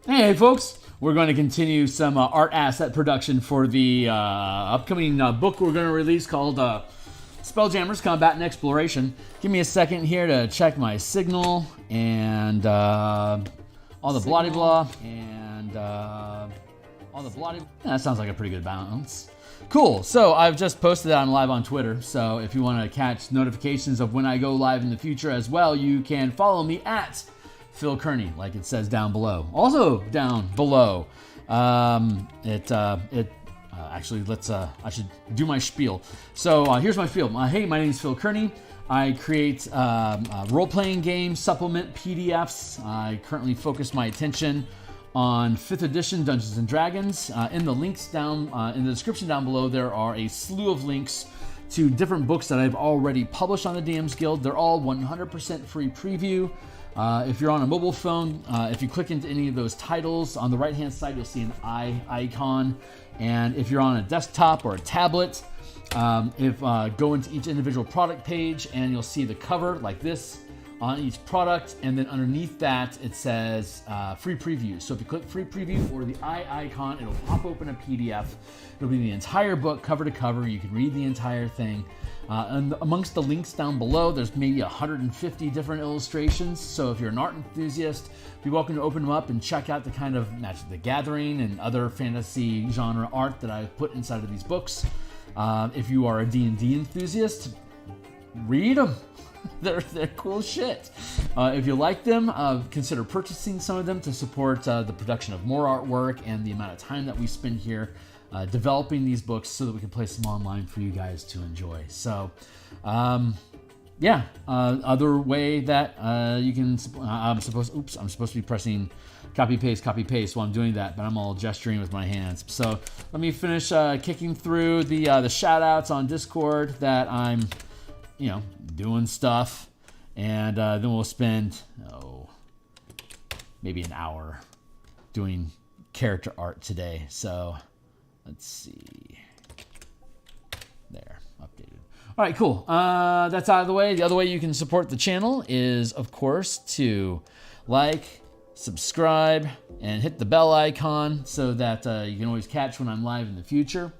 Hey folks, we're going to continue some art asset production for the upcoming book we're going to release called Spelljammer Combat Exploration. Give me a second here to check my signal and all the bloody blah and all the bloody. Yeah, that sounds like a pretty good balance. Cool. So I've just posted that I'm live on Twitter. So if you want to catch notifications of when I go live in the future as well, you can follow me at Phil Kearney, like it says down below. Also down below, actually, let's. I should do my spiel. So here's my spiel. Hey, my name is Phil Kearney. I create role-playing games, supplement PDFs. I currently focus my attention on 5th edition Dungeons and Dragons. In the links down in the description down below, there are a slew of links to different books that I've already published on the DMsGuild. They're all 100% free preview. If you're on a mobile phone, if you click into any of those titles, on the right-hand side, you'll see an eye icon. And if you're on a desktop or a tablet, go into each individual product page and you'll see the cover like this on each product. And then underneath that, it says free preview. So if you click free preview or the eye icon, it'll pop open a PDF. It'll be the entire book cover to cover. You can read the entire thing. And amongst the links down below, there's maybe 150 different illustrations. So if you're an art enthusiast, be welcome to open them up and check out the kind of Magic the Gathering and other fantasy genre art that I've put inside of these books. If you are a D&D enthusiast, read them. They're cool shit. If you like them, consider purchasing some of them to support the production of more artwork and the amount of time that we spend here developing these books so that we can place them online for you guys to enjoy. So, other way that you can, I'm supposed to be pressing copy paste while I'm doing that, but I'm all gesturing with my hands. So let me finish kicking through the shout outs on Discord that I'm, doing stuff, and then we'll spend maybe an hour doing character art today. So let's see. There, updated. All right, cool. That's out of the way. The other way you can support the channel is, of course, to like, subscribe, and hit the bell icon so that you can always catch when I'm live in the future.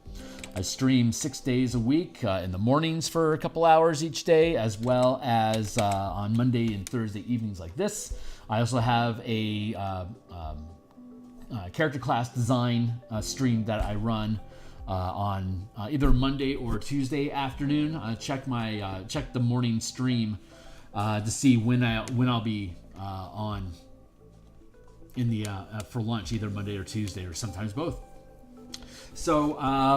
I stream 6 days a week in the mornings for a couple hours each day, as well as on Monday and Thursday evenings like this. I also have a character class design stream that I run on either Monday or Tuesday afternoon. Check the morning stream to see when I'll be on in the for lunch, either Monday or Tuesday, or sometimes both. So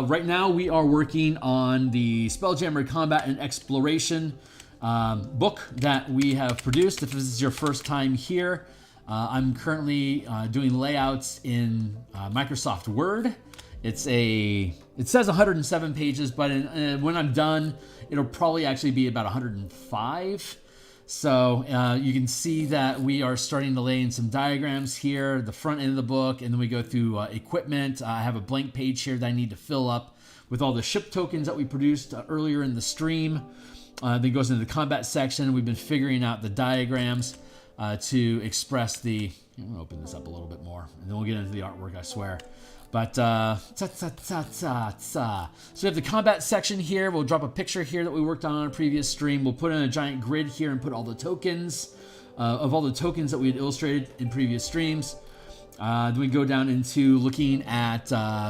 right now we are working on the Spelljammer Combat and Exploration book that we have produced. If this is your first time here, I'm currently doing layouts in Microsoft Word. It says 107 pages, but when I'm done, it'll probably actually be about 105. So you can see that we are starting to lay in some diagrams here, the front end of the book, and then we go through equipment. I have a blank page here that I need to fill up with all the ship tokens that we produced earlier in the stream. Then it goes into the combat section. We've been figuring out the diagrams to express the... I'm going to open this up a little bit more, and then we'll get into the artwork, I swear. But, So we have the combat section here. We'll drop a picture here that we worked on a previous stream. We'll put in a giant grid here and put all the tokens of all the tokens that we had illustrated in previous streams. Then we go down into looking at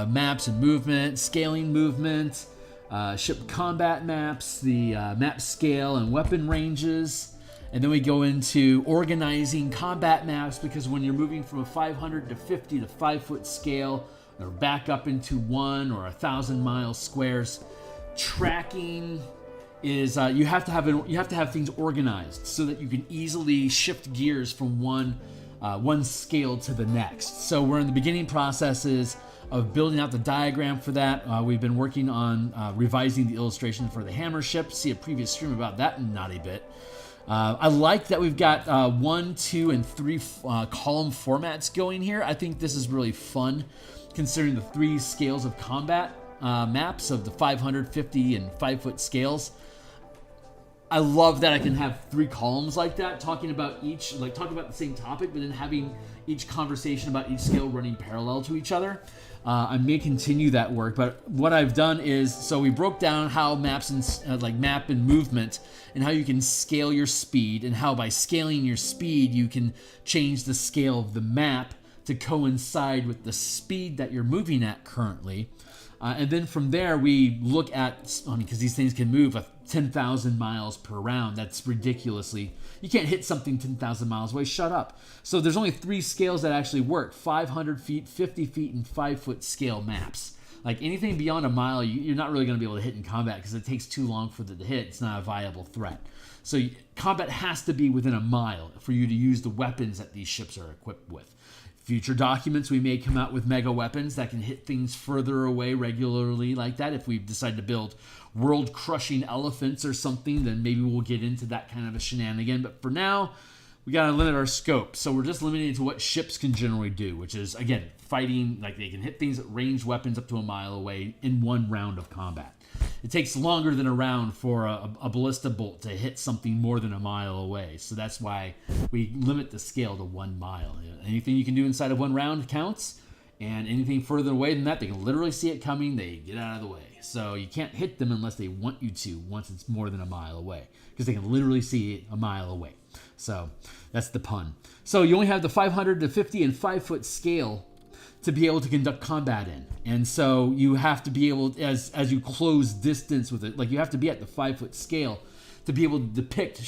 maps and movement, scaling movement, ship combat maps, the map scale and weapon ranges. And then we go into organizing combat maps, because when you're moving from a 500 to 50 to 5 foot scale, or back up into 1 or 1,000 mile squares, tracking is you have to have things organized so that you can easily shift gears from one scale to the next. So we're in the beginning processes of building out the diagram for that. We've been working on revising the illustration for the hammer ship. See a previous stream about that naughty bit. I like that we've got 1, 2, and 3 column formats going here. I think this is really fun, considering the 3 scales of combat maps of the 500, 50, and 5 foot scales. I love that I can have 3 columns like that, talking about the same topic, but then having each conversation about each scale running parallel to each other. I may continue that work, but what I've done is, so we broke down how maps and map and movement, and how you can scale your speed, and how by scaling your speed you can change the scale of the map to coincide with the speed that you're moving at currently. And then from there we look at, because these things can move 10,000 miles per round. That's ridiculously, you can't hit something 10,000 miles away. Shut up. So there's only 3 scales that actually work: 500 feet, 50 feet, and 5-foot scale maps. Like anything beyond a mile, you're not really going to be able to hit in combat because it takes too long for it to hit. It's not a viable threat. So combat has to be within a mile for you to use the weapons that these ships are equipped with. Future documents, we may come out with mega weapons that can hit things further away regularly like that. If we decide to build world-crushing elephants or something, then maybe we'll get into that kind of a shenanigan. But for now, we got to limit our scope. So we're just limited to what ships can generally do, which is, again, fighting. Like, they can hit things at ranged weapons up to a mile away in 1 round of combat. It takes longer than a round for a ballista bolt to hit something more than a mile away. So that's why we limit the scale to 1 mile. Anything you can do inside of 1 round counts, and anything further away than that, they can literally see it coming, they get out of the way. So you can't hit them unless they want you to once it's more than a mile away, because they can literally see it a mile away. So that's the pun. So you only have the 500 to 50 and 5-foot scale to be able to conduct combat in. And so you have to be able, as you close distance with it, like you have to be at the 5-foot scale to be able to depict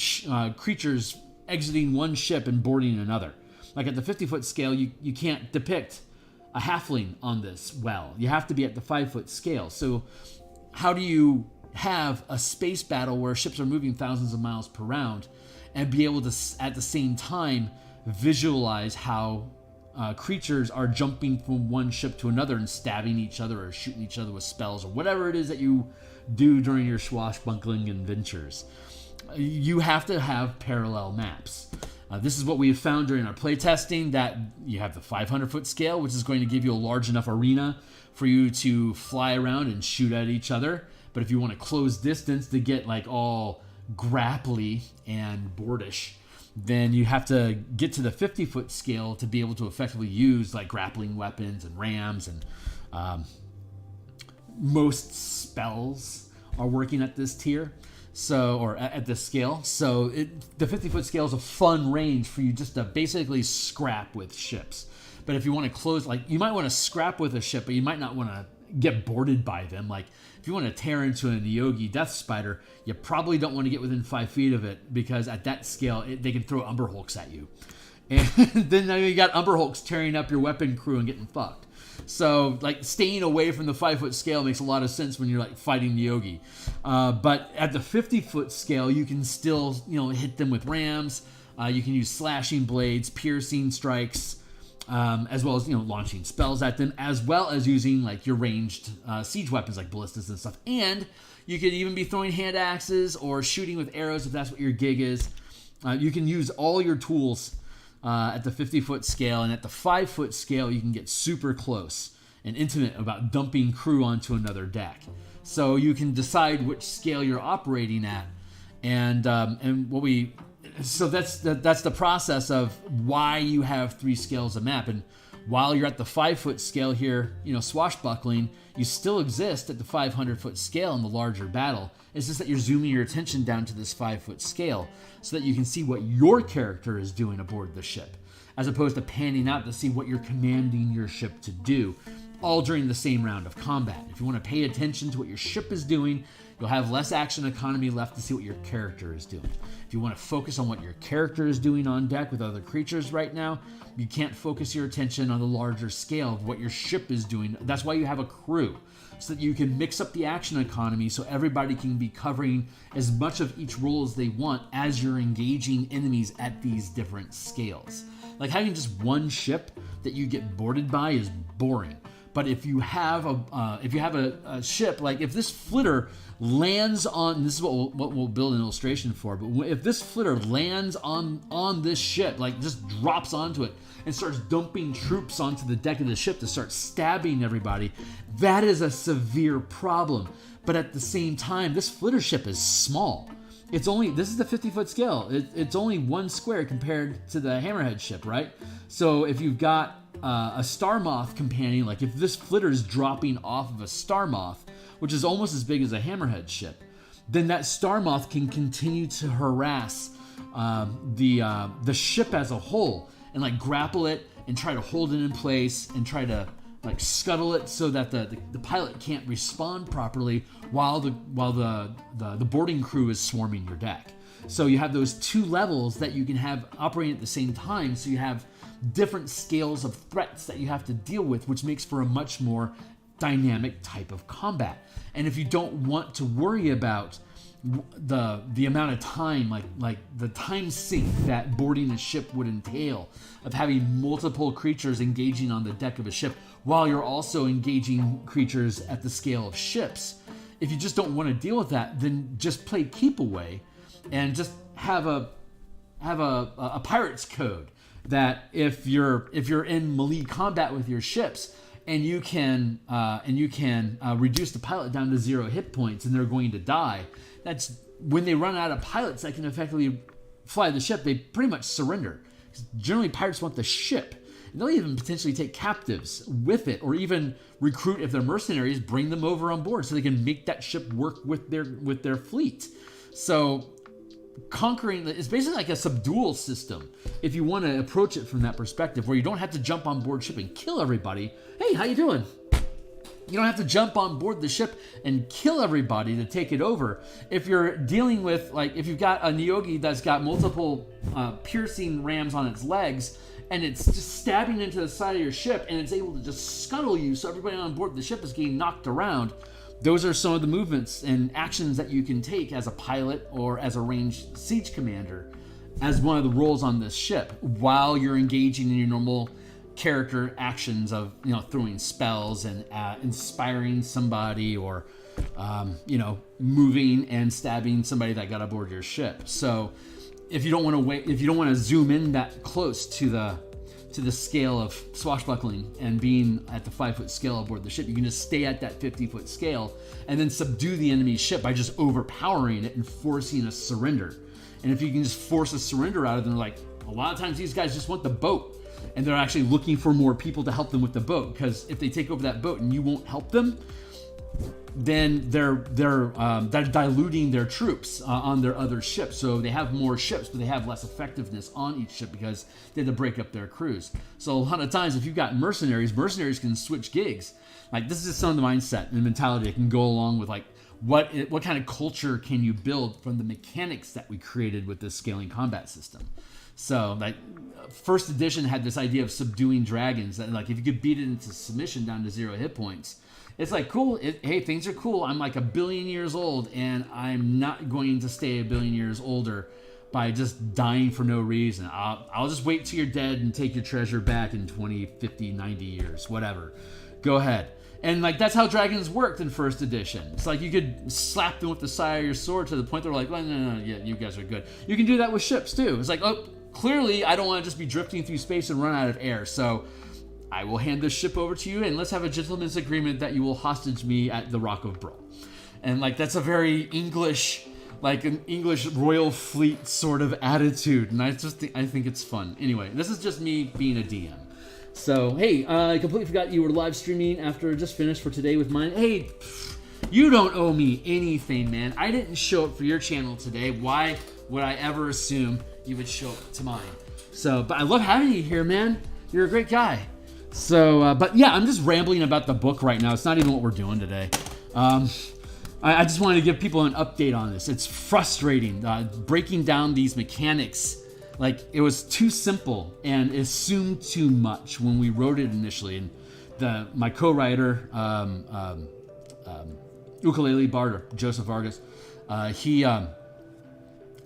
creatures exiting one ship and boarding another. Like at the 50-foot scale, you can't depict a halfling on this well. You have to be at the 5-foot scale. So how do you have a space battle where ships are moving thousands of miles per round and be able to, at the same time, visualize how creatures are jumping from one ship to another and stabbing each other or shooting each other with spells or whatever it is that you do during your swashbuckling adventures? You have to have parallel maps. This is what we have found during our playtesting, that you have the 500-foot scale, which is going to give you a large enough arena for you to fly around and shoot at each other. But if you want to close distance to get like all grapply and boardish, then you have to get to the 50-foot scale to be able to effectively use like grappling weapons and rams, and most spells are working at this tier. So, or at this scale. So the 50-foot scale is a fun range for you just to basically scrap with ships. But if you want to close, like you might want to scrap with a ship, but you might not want to get boarded by them. Like if you want to tear into a Theurgy Death Spider, you probably don't want to get within 5 feet of it, because at that scale, they can throw Umber Hulks at you. And then now you got Umber Hulks tearing up your weapon crew and getting fucked. So, like, staying away from the 5-foot scale makes a lot of sense when you're, like, fighting Theurgy. But at the 50-foot scale, you can still, hit them with rams. You can use slashing blades, piercing strikes, as well as, launching spells at them, as well as using, like, your ranged siege weapons, like ballistas and stuff. And you could even be throwing hand axes or shooting with arrows if that's what your gig is. You can use all your tools at the 50-foot scale, and at the 5-foot scale, you can get super close and intimate about dumping crew onto another deck. So you can decide which scale you're operating at, so that's the process of why you have 3 scales of map. And while you're at the 5-foot scale here, swashbuckling, you still exist at the 500-foot scale in the larger battle. It's just that you're zooming your attention down to this 5-foot scale so that you can see what your character is doing aboard the ship, as opposed to panning out to see what you're commanding your ship to do, all during the same round of combat. If you want to pay attention to what your ship is doing, you'll have less action economy left to see what your character is doing. If you want to focus on what your character is doing on deck with other creatures right now, you can't focus your attention on the larger scale of what your ship is doing. That's why you have a crew, so that you can mix up the action economy so everybody can be covering as much of each role as they want as you're engaging enemies at these different scales. Like having just one ship that you get boarded by is boring. But if you have a ship, like if this flitter lands on, this is what we'll build an illustration for, but if this flitter lands on this ship, like just drops onto it and starts dumping troops onto the deck of the ship to start stabbing everybody, that is a severe problem. But at the same time, this flitter ship is small. this is the 50-foot scale. It's only 1 square compared to the Hammerhead ship, right? So if you've got a Star Moth companion, like if this flitter is dropping off of a Star Moth, which is almost as big as a Hammerhead ship, then that Star Moth can continue to harass the ship as a whole and like grapple it and try to hold it in place and try to like scuttle it so that the pilot can't respond properly while the boarding crew is swarming your deck. So you have those 2 levels that you can have operating at the same time. So you have different scales of threats that you have to deal with, which makes for a much more dynamic type of combat. And if you don't want to worry about the amount of time, like the time sink that boarding a ship would entail, of having multiple creatures engaging on the deck of a ship while you're also engaging creatures at the scale of ships, if you just don't want to deal with that, then just play Keep Away and just have a pirate's code that if you're in melee combat with your ships and you can reduce the pilot down to 0 hit points and they're going to die, that's when they run out of pilots that can effectively fly the ship, they pretty much surrender. Generally, pirates want the ship. And they'll even potentially take captives with it, or even recruit, if they're mercenaries, bring them over on board so they can make that ship work with their fleet. So conquering it's basically like a subdual system if you want to approach it from that perspective, where you don't have to jump on board ship and kill everybody. Hey, how you doing? You don't have to jump on board the ship and kill everybody to take it over. If you're dealing with, like, if you've got a Neogi that's got multiple piercing rams on its legs, and it's just stabbing into the side of your ship, and it's able to just scuttle you so everybody on board the ship is getting knocked around, those are some of the movements and actions that you can take as a pilot or as a ranged siege commander as one of the roles on this ship while you're engaging in your normal character actions of, you know, throwing spells and inspiring somebody, or moving and stabbing somebody that got aboard your ship. So if you don't want to zoom in that close to the scale of swashbuckling and being at the 5-foot scale aboard the ship, you can just stay at that 50-foot scale and then subdue the enemy's ship by just overpowering it and forcing a surrender. And if you can just force a surrender out of them, like, a lot of times these guys just want the boat, and they're actually looking for more people to help them with the boat, because if they take over that boat and you won't help them, then they're diluting their troops on their other ships. So they have more ships, but they have less effectiveness on each ship because they had to break up their crews. So a lot of times, if you've got mercenaries can switch gigs. Like, this is just some of the mindset and mentality that can go along with, like, what kind of culture can you build from the mechanics that we created with this scaling combat system. So, like, first edition had this idea of subduing dragons, that, like, if you could beat it into submission down to 0 hit points, it's like, cool, hey, things are cool. I'm like 1 billion years old, and I'm not going to stay 1 billion years older by just dying for no reason. I'll just wait till you're dead and take your treasure back in 20, 50, 90 years, whatever. Go ahead. And, like, that's how dragons worked in first edition. It's like you could slap them with the side of your sword to the point they're like, well, no, yeah, you guys are good. You can do that with ships too. It's like, oh, clearly I don't want to just be drifting through space and run out of air, so I will hand this ship over to you, and let's have a gentleman's agreement that you will hostage me at the Rock of Bro. And, like, that's a very English, like an English royal fleet sort of attitude, and I think it's fun. Anyway, this is just me being a DM. So, hey, I completely forgot you were live streaming after just finished for today with mine. Hey, you don't owe me anything, man. I didn't show up for your channel today. Why would I ever assume you would show up to mine? So, but I love having you here, man. You're a great guy. So, but yeah, I'm just rambling about the book right now. It's not even what we're doing today. I just wanted to give people an update on this. It's frustrating, breaking down these mechanics. Like, it was too simple and assumed too much when we wrote it initially. And my co-writer, Ukulele Bard, Joseph Vargas,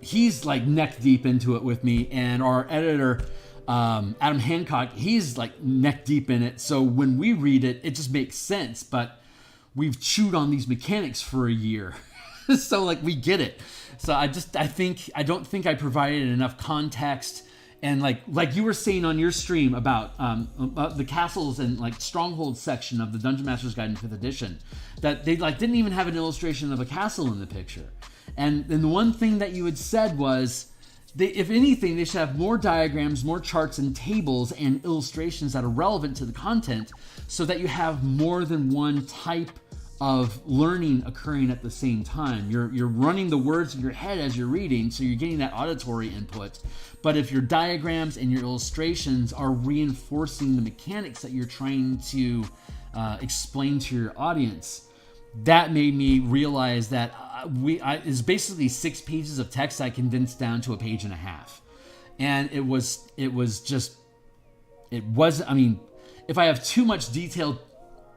he's like neck deep into it with me, and our editor, Adam Hancock, he's like neck deep in it. So when we read it, it just makes sense. But we've chewed on these mechanics for a year, so like we get it. So I don't think I provided enough context, and like you were saying on your stream about the castles and like stronghold section of the Dungeon Master's Guide in 5th edition, that they like didn't even have an illustration of a castle in the picture. And the one thing that you had said was, if anything, they should have more diagrams, more charts and tables and illustrations that are relevant to the content so that you have more than one type of learning occurring at the same time. You're running the words in your head as you're reading, so you're getting that auditory input. But if your diagrams and your illustrations are reinforcing the mechanics that you're trying to explain to your audience, that made me realize that it's basically 6 pages of text I condensed down to a page and a half. And I mean, if I have too much detail,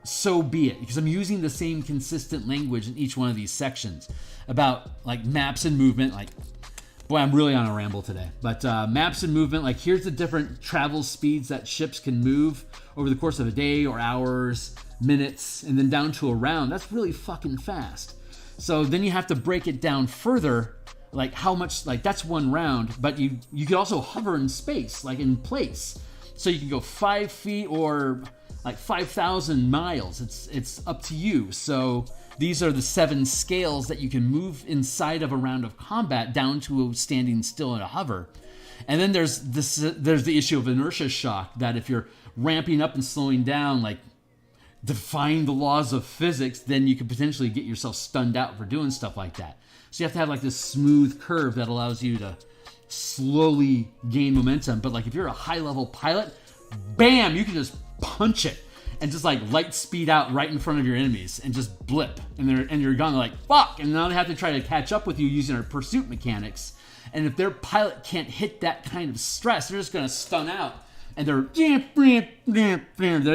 so be it, because I'm using the same consistent language in each one of these sections about like maps and movement. Like, boy, I'm really on a ramble today, but maps and movement, like here's the different travel speeds that ships can move over the course of a day or hours, minutes, and then down to a round. That's really fucking fast. So then you have to break it down further, like how much, like that's 1 round, but you could also hover in space, like in place. So you can go 5 feet or like 5,000 miles. It's up to you. So these are the 7 scales that you can move inside of a round of combat down to standing still in a hover. And then there's the issue of inertia shock, that if you're ramping up and slowing down, like defying the laws of physics, then you could potentially get yourself stunned out for doing stuff like that. So you have to have like this smooth curve that allows you to slowly gain momentum. But like if you're a high level pilot, bam, you can just punch it and just like light speed out right in front of your enemies and just blip, and you're gone. They're like, fuck, and now they have to try to catch up with you using our pursuit mechanics. And if their pilot can't hit that kind of stress, they're just gonna stun out, and their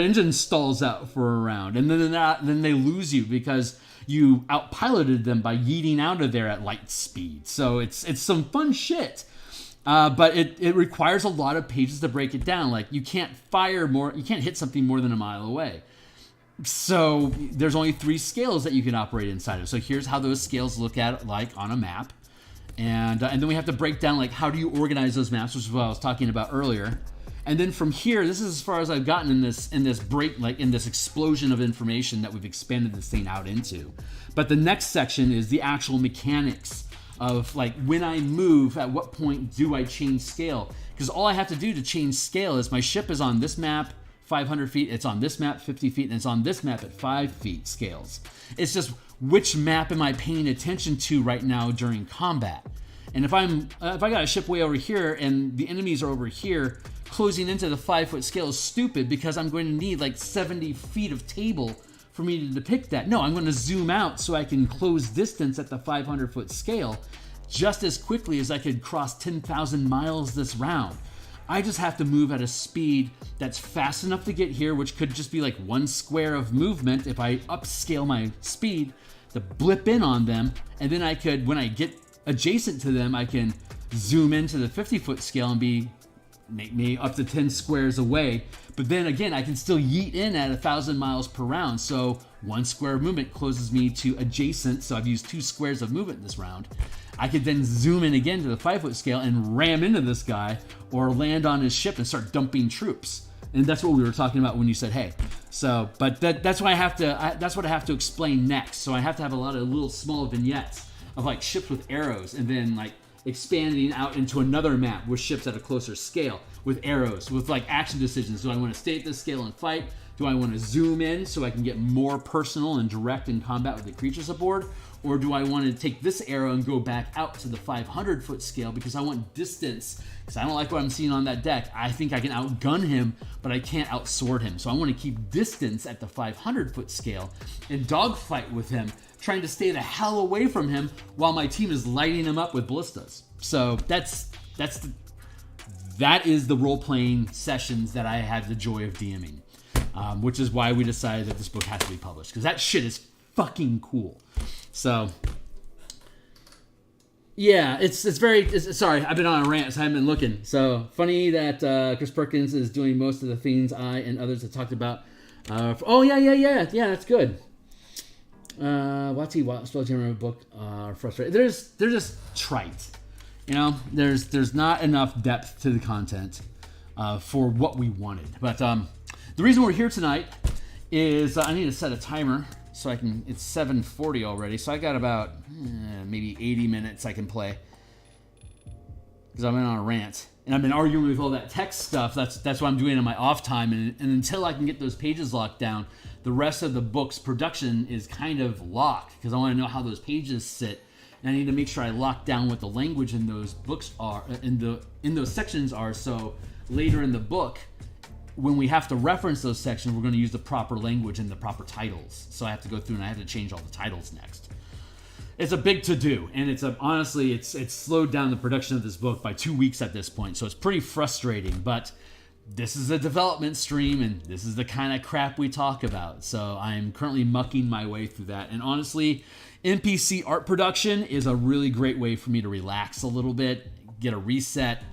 engine stalls out for a round, and then they lose you because you outpiloted them by yeeting out of there at light speed. So it's some fun shit. But it requires a lot of pages to break it down. Like you can't hit something more than a mile away. So there's only 3 scales that you can operate inside of. So here's how those scales look at like on a map. And then we have to break down like how do you organize those maps, which is what I was talking about earlier. And then from here, this is as far as I've gotten in this break, like in this explosion of information that we've expanded this thing out into. But the next section is the actual mechanics of like when I move, at what point do I change scale? Because all I have to do to change scale is my ship is on this map 500 feet, it's on this map 50 feet, and it's on this map at 5 feet scales. It's just which map am I paying attention to right now during combat. And if I got a ship way over here and the enemies are over here, closing into the 5 foot scale is stupid because I'm going to need like 70 feet of table for me to depict that. No, I'm going to zoom out so I can close distance at the 500 foot scale just as quickly as I could cross 10,000 miles this round. I just have to move at a speed that's fast enough to get here, which could just be like 1 square of movement if I upscale my speed to blip in on them. And then I could, when I get adjacent to them, I can zoom into the 50 foot scale and make me up to 10 squares away. But then again, I can still yeet in at 1,000 miles per round. So 1 square of movement closes me to adjacent. So I've used 2 squares of movement this round. I could then zoom in again to the 5 foot scale and ram into this guy or land on his ship and start dumping troops. And that's what we were talking about when you said, hey. So, but that's why that's what I have to explain next. So I have to have a lot of little small vignettes of like ships with arrows, and then like expanding out into another map with ships at a closer scale with arrows, with like action decisions. Do I want to stay at this scale and fight? Do I want to zoom in so I can get more personal and direct in combat with the creatures aboard? Or do I want to take this arrow and go back out to the 500 foot scale because I want distance? Because I don't like what I'm seeing on that deck. I think I can outgun him, but I can't outsword him. So I want to keep distance at the 500 foot scale and dogfight with him, trying to stay the hell away from him while my team is lighting him up with ballistas. So that is the role-playing sessions that I had the joy of DMing, which is why we decided that this book has to be published, because that shit is fucking cool. So yeah, sorry, I've been on a rant, so I haven't been looking. So funny that Chris Perkins is doing most of the things I and others have talked about. Yeah, that's good. Spelljammer book frustrated. They're just trite. You know, there's not enough depth to the content for what we wanted. But the reason we're here tonight is I need to set a timer so I can. It's 7:40 already, so I got about maybe 80 minutes I can play. Because I've been on a rant, and I've been arguing with all that text stuff. That's what I'm doing in my off time, and until I can get those pages locked down, the rest of the book's production is kind of locked because I want to know how those pages sit, and I need to make sure I lock down what the language in those books are, in those sections are. So later in the book, when we have to reference those sections, we're going to use the proper language and the proper titles. So I have to go through and I have to change all the titles next. It's a big to-do, and honestly, it's slowed down the production of this book by 2 weeks at this point, so it's pretty frustrating, but this is a development stream, and this is the kind of crap we talk about, so I'm currently mucking my way through that, and honestly, NPC art production is a really great way for me to relax a little bit, get a reset,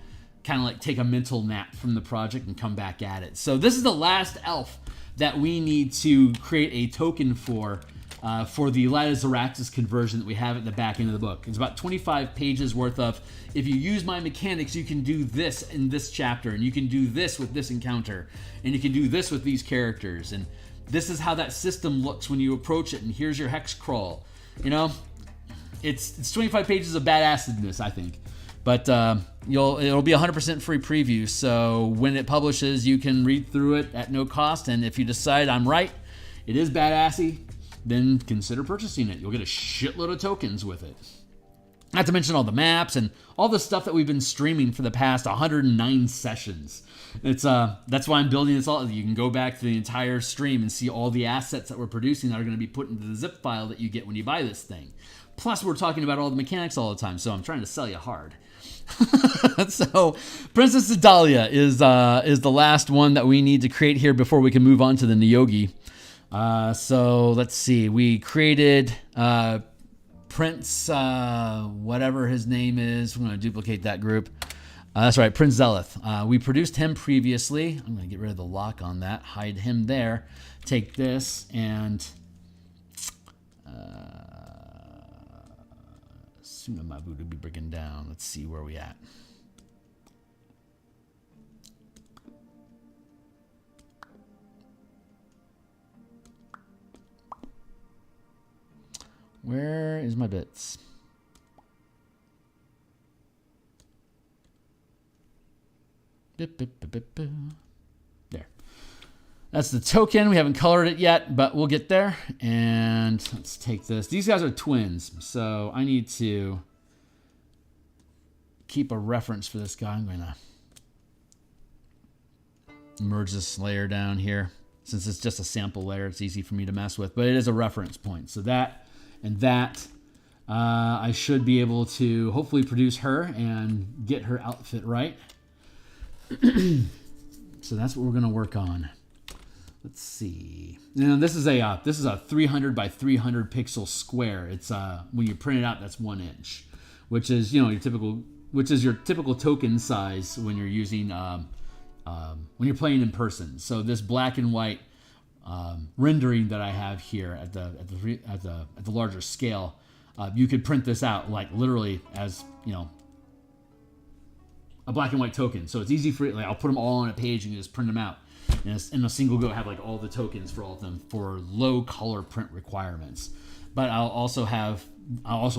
kind of like take a mental nap from the project and come back at it. So this is the last elf that we need to create a token for the Light of Xaryxis conversion that we have at the back end of the book. It's about 25 pages worth of, if you use my mechanics, you can do this in this chapter, and you can do this with this encounter, and you can do this with these characters, and this is how that system looks when you approach it, and here's your hex crawl. You know, it's 25 pages of badassedness, I think. But it'll be 100% free preview, so when it publishes, you can read through it at no cost, and if you decide I'm right, it is badassy, then consider purchasing it. You'll get a shitload of tokens with it. Not to mention all the maps and all the stuff that we've been streaming for the past 109 sessions. It's that's why I'm building this all. You can go back to the entire stream and see all the assets that we're producing that are going to be put into the zip file that you get when you buy this thing. Plus, we're talking about all the mechanics all the time, so I'm trying to sell you hard. So, Princess Adalia is the last one that we need to create here before we can move on to the Niyogi. So let's see. We created Prince, whatever his name is. I'm going to duplicate that group. That's right, Prince Zeleth. We produced him previously. I'm going to get rid of the lock on that. Hide him there. Take this and Sunamabu to be breaking down. Let's see where we at. Where is my bits? There. That's the token. We haven't colored it yet, but we'll get there. And let's take this. These guys are twins, so I need to keep a reference for this guy. I'm going to merge this layer down here. Since it's just a sample layer, it's easy for me to mess with, but it is a reference point. So that and that, I should be able to hopefully produce her and get her outfit right. So that's what we're going to work on. Let's see. Now this is a 300 by 300 pixel square. It's when you print it out, that's 1 inch, which is your typical token size when you're using when you're playing in person. So this black and white rendering that I have here at the larger scale, you could print this out like literally as a black and white token. So it's easy for I'll put them all on a page and you just print them out. In a single go, have like all the tokens for all of them for low color print requirements. But I'll also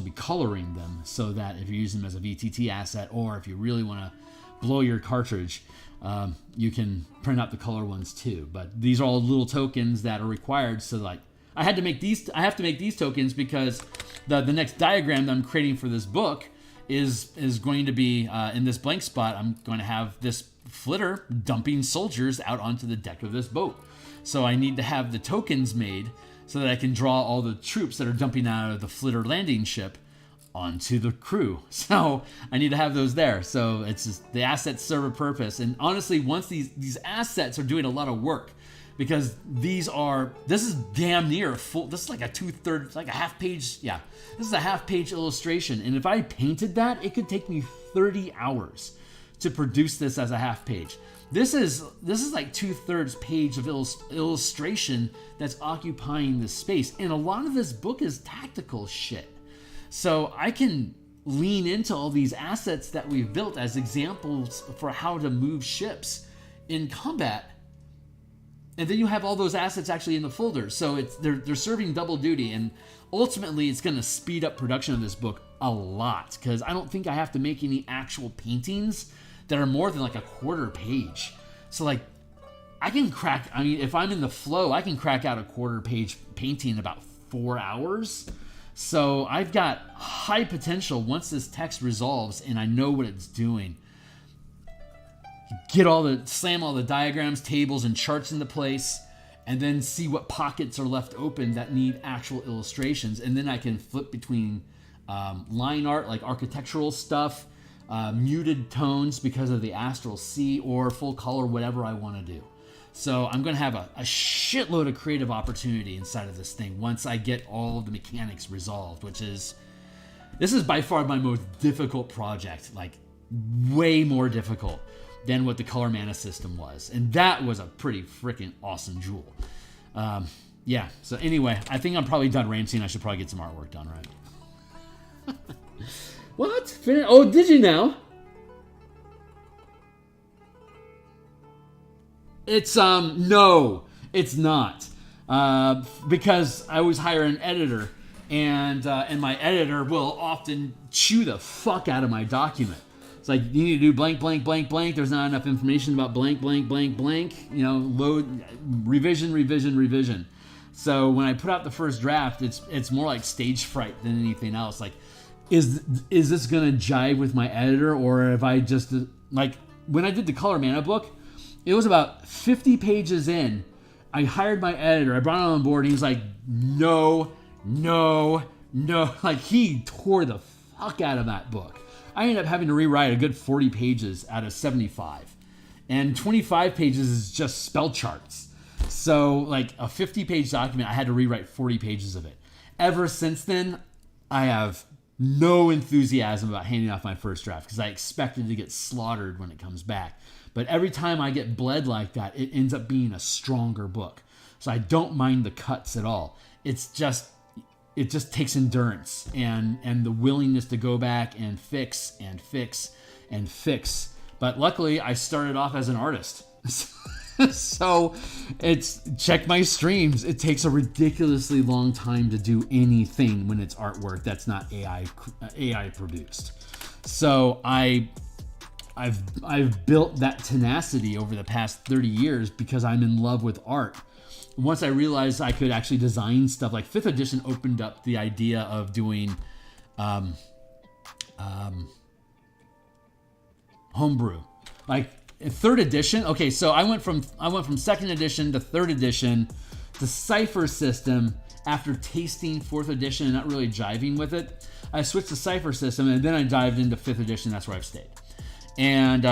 be coloring them so that if you use them as a VTT asset, or if you really want to blow your cartridge, you can print out the color ones too. But these are all little tokens that are required. So like I have to make these tokens because the next diagram that I'm creating for this book is going to be in this blank spot. I'm going to have this flitter dumping soldiers out onto the deck of this boat. So I need to have the tokens made so that I can draw all the troops that are dumping out of the flitter landing ship onto the crew. So I need to have those there. So it's just the assets serve a purpose. And honestly, once these assets are doing a lot of work, because this is damn near full. This is like a half page. Yeah, this is a half page illustration. And if I painted that, it could take me 30 hours to produce this as a half page. This is like 2/3 page of illustration that's occupying this space. And a lot of this book is tactical shit. So I can lean into all these assets that we've built as examples for how to move ships in combat and then you have all those assets actually in the folder. So they're serving double duty, and ultimately it's going to speed up production of this book a lot, because I don't think I have to make any actual paintings that are more than like a quarter page. So like I can crack, I mean, if I'm in the flow, I can crack out a quarter page painting in about 4 hours. So I've got high potential once this text resolves and I know what it's doing. Slam all the diagrams, tables, and charts into place, and then see what pockets are left open that need actual illustrations. And then I can flip between line art, like architectural stuff, muted tones because of the Astral Sea, or full color, whatever I want to do. So I'm going to have a shitload of creative opportunity inside of this thing once I get all of the mechanics resolved, this is by far my most difficult project, like way more difficult than what the color mana system was. And that was a pretty freaking awesome jewel. Yeah, so anyway, I think I'm probably done ranting. I should probably get some artwork done, right? What? Oh, did you now? It's, no, it's not. Because I always hire an editor, and my editor will often chew the fuck out of my document. It's like, you need to do blank, blank, blank, blank. There's not enough information about blank, blank, blank, blank. You know, load, revision, revision, revision. So when I put out the first draft, it's more like stage fright than anything else. Like, is this gonna jive with my editor, or have I just, like, when I did the Color Mana book, it was about 50 pages in. I hired my editor. I brought him on board, and he's like, no. Like, he tore the fuck out of that book. I ended up having to rewrite a good 40 pages out of 75. And 25 pages is just spell charts. So, like, a 50-page document, I had to rewrite 40 pages of it. Ever since then, I have no enthusiasm about handing off my first draft, because I expected to get slaughtered when it comes back. But every time I get bled like that, it ends up being a stronger book. So I don't mind the cuts at all. It just takes endurance and the willingness to go back and fix and fix and fix. But luckily, I started off as an artist. So check my streams. It takes a ridiculously long time to do anything when it's artwork that's not AI produced. So I've built that tenacity over the past 30 years because I'm in love with art. Once I realized I could actually design stuff, like 5th edition opened up the idea of doing homebrew. Like 3rd edition, okay, so I went from 2nd edition to 3rd edition. The cipher system, after tasting 4th edition and not really jiving with it, I switched to cipher system, and then I dived into 5th edition. That's where I've stayed. And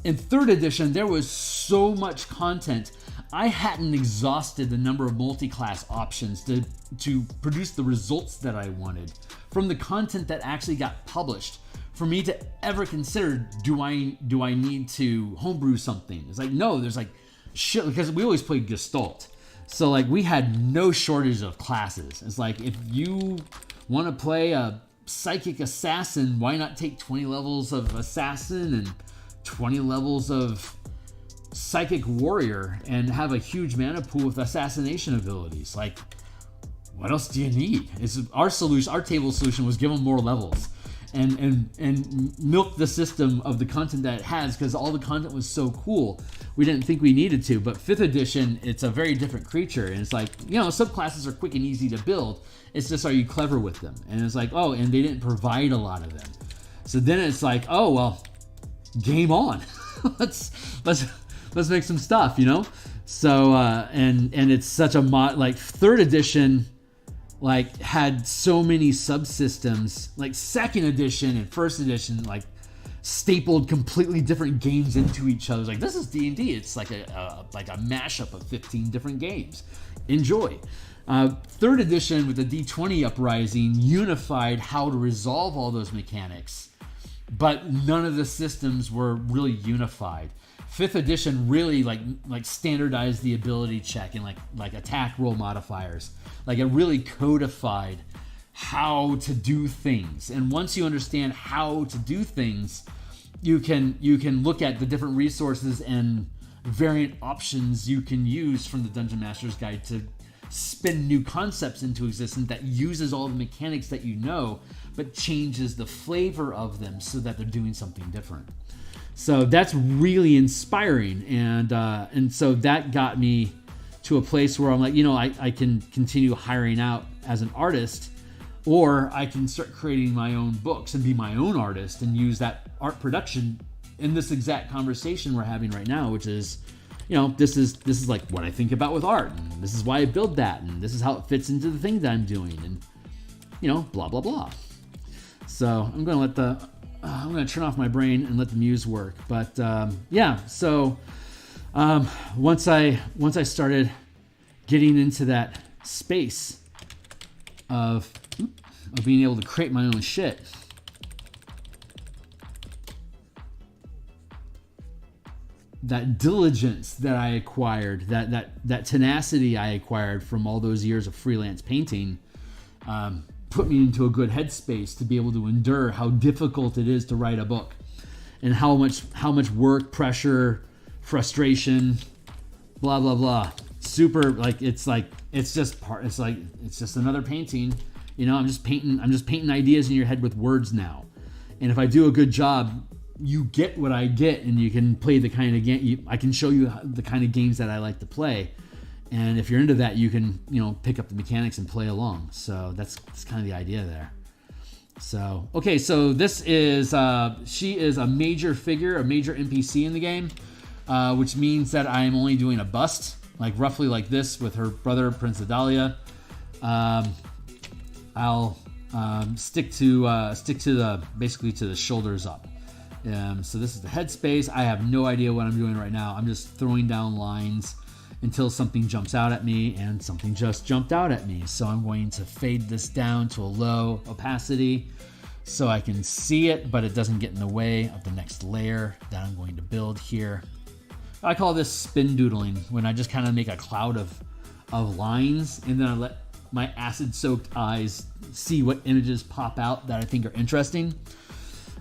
in 3rd edition, there was so much content. I hadn't exhausted the number of multi-class options to produce the results that I wanted from the content that actually got published for me to ever consider, do I need to homebrew something? It's like, no, there's like shit, because we always played Gestalt. So like we had no shortage of classes. It's like, if you want to play a psychic assassin, why not take 20 levels of assassin and 20 levels of psychic warrior and have a huge mana pool with assassination abilities? Like, what else do you need? Our table solution was give them more levels and milk the system of the content that it has, because all the content was so cool. We didn't think we needed to. But 5th edition, it's a very different creature, and it's like, you know, subclasses are quick and easy to build. It's just, are you clever with them? And it's like, oh, and they didn't provide a lot of them. So then it's like, oh well, game on. let's make some stuff, you know. So and it's such a like 3rd edition, like, had so many subsystems. Like 2nd edition and 1st edition, like, stapled completely different games into each other. Like, this is D&D. It's like a mashup of 15 different games. Enjoy. 3rd edition with the D20 Uprising unified how to resolve all those mechanics, but none of the systems were really unified. 5th edition really like standardized the ability check and like attack roll modifiers. Like, it really codified how to do things. And once you understand how to do things, you can look at the different resources and variant options you can use from the Dungeon Master's Guide to spin new concepts into existence that uses all the mechanics that you know, but changes the flavor of them so that they're doing something different. So that's really inspiring, and so that got me to a place where I'm like, you know, I can continue hiring out as an artist, or I can start creating my own books and be my own artist and use that art production in this exact conversation we're having right now, which is, you know, this is like what I think about with art, and this is why I build that, and this is how it fits into the thing that I'm doing, and, you know, blah blah blah. So I'm going to turn off my brain and let the muse work. But yeah, so once I started getting into that space of being able to create my own shit, that diligence that I acquired, that tenacity I acquired from all those years of freelance painting, put me into a good headspace to be able to endure how difficult it is to write a book, and how much work, pressure, frustration, blah blah blah. Super, it's just another painting. You know, I'm just painting ideas in your head with words now. And if I do a good job, you get what I get, and you can play the kind of game. I can show you the kind of games that I like to play. And if you're into that, you can, you know, pick up the mechanics and play along. So that's kind of the idea there. So, okay, so this is, she is a major figure, a major NPC in the game, which means that I'm only doing a bust, like roughly like this with her brother, Prince Adalia. I'll stick to basically to the shoulders up. So this is the headspace. I have no idea what I'm doing right now. I'm just throwing down lines until something jumps out at me, and something just jumped out at me. So I'm going to fade this down to a low opacity so I can see it, but it doesn't get in the way of the next layer that I'm going to build here. I call this spin doodling, when I just kind of make a cloud of lines, and then I let my acid-soaked eyes see what images pop out that I think are interesting.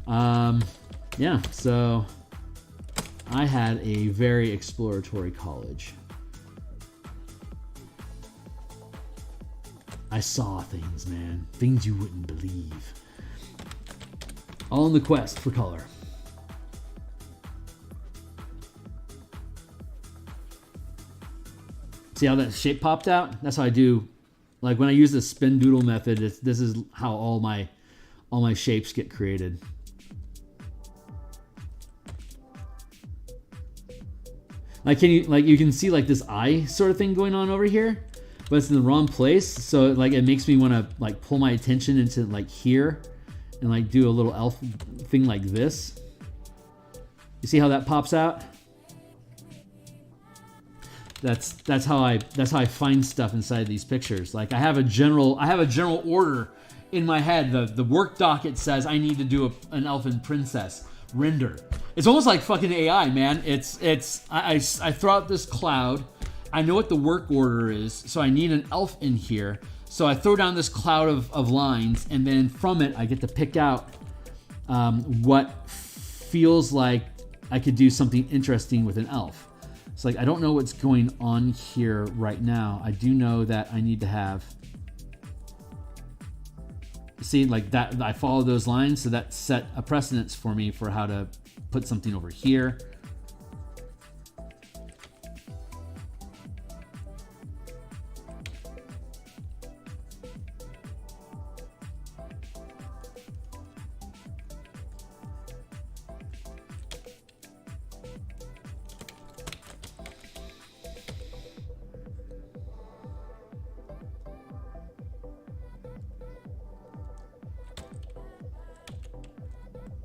Yeah, so I had a very exploratory college. I saw things, man. Things you wouldn't believe. All in the quest for color. See how that shape popped out? That's how I do. Like when I use the spin doodle method, this is how all my shapes get created. Like you can see like this eye sort of thing going on over here, but it's in the wrong place. So like it makes me want to like pull my attention into like here and like do a little elf thing like this. You see how that pops out? That's how I find stuff inside these pictures. Like I have a general order in my head. The work docket says I need to do an elfin princess render. It's almost like fucking AI, man. I throw out this cloud. I know what the work order is, so I need an elf in here. So I throw down this cloud of lines, and then from it I get to pick out what feels like I could do something interesting with an elf. It's like I don't know what's going on here right now. I do know that I need to have, see, like that, I follow those lines, so that set a precedence for me for how to put something over here.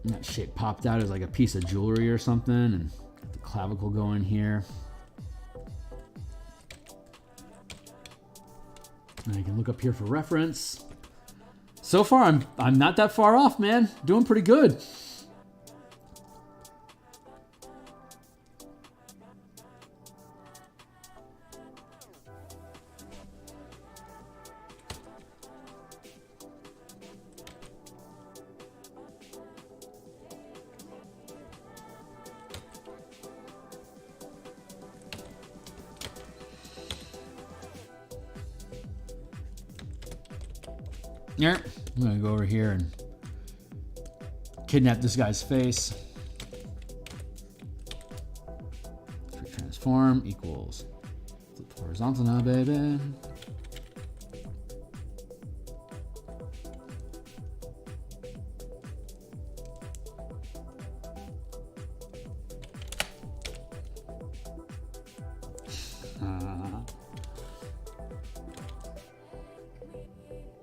And that shape popped out as like a piece of jewelry or something, and got the clavicle going here. And I can look up here for reference. So far, I'm not that far off, man. Doing pretty good. Yeah, I'm gonna go over here and kidnap this guy's face. Transform equals flip horizontal now, baby.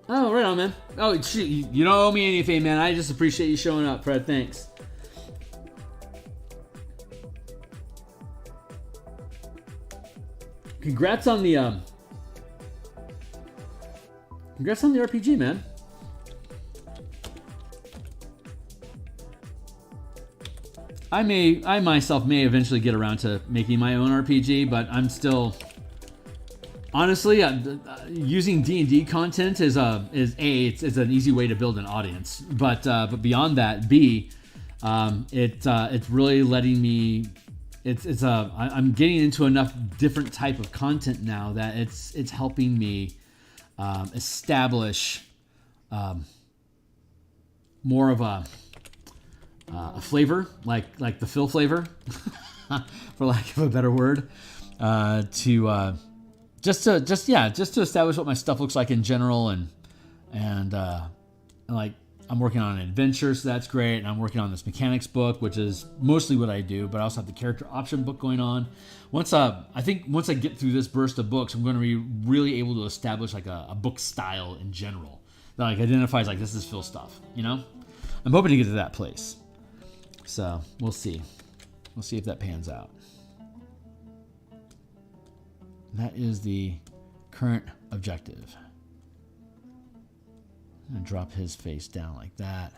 Oh, right on, man. Oh, shoot, you don't owe me anything, man. I just appreciate you showing up, Fred. Thanks. Congrats on the RPG, man. I myself may eventually get around to making my own RPG, but I'm still honestly using D&D content is it's an easy way to build an audience, but beyond that, it's really letting me. I'm getting into enough different type of content now that it's helping me establish more of a flavor, like the Phil flavor, for lack of a better word, just to establish what my stuff looks like in general, and like. I'm working on an adventure, so that's great. And I'm working on this mechanics book, which is mostly what I do, but I also have the character option book going on. I think once I get through this burst of books, I'm going to be really able to establish like a book style in general that like identifies like this is Phil stuff, you know? I'm hoping to get to that place. So we'll see. We'll see if that pans out. That is the current objective. I'm going to drop his face down like that.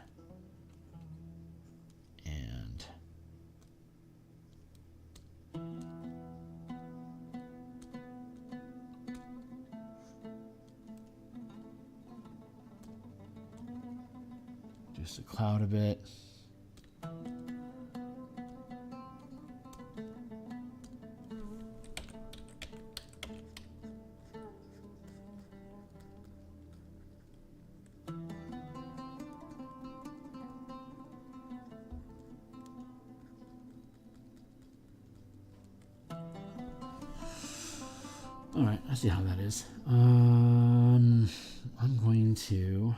And just a cloud a bit. All right, I see how that is. I'm going to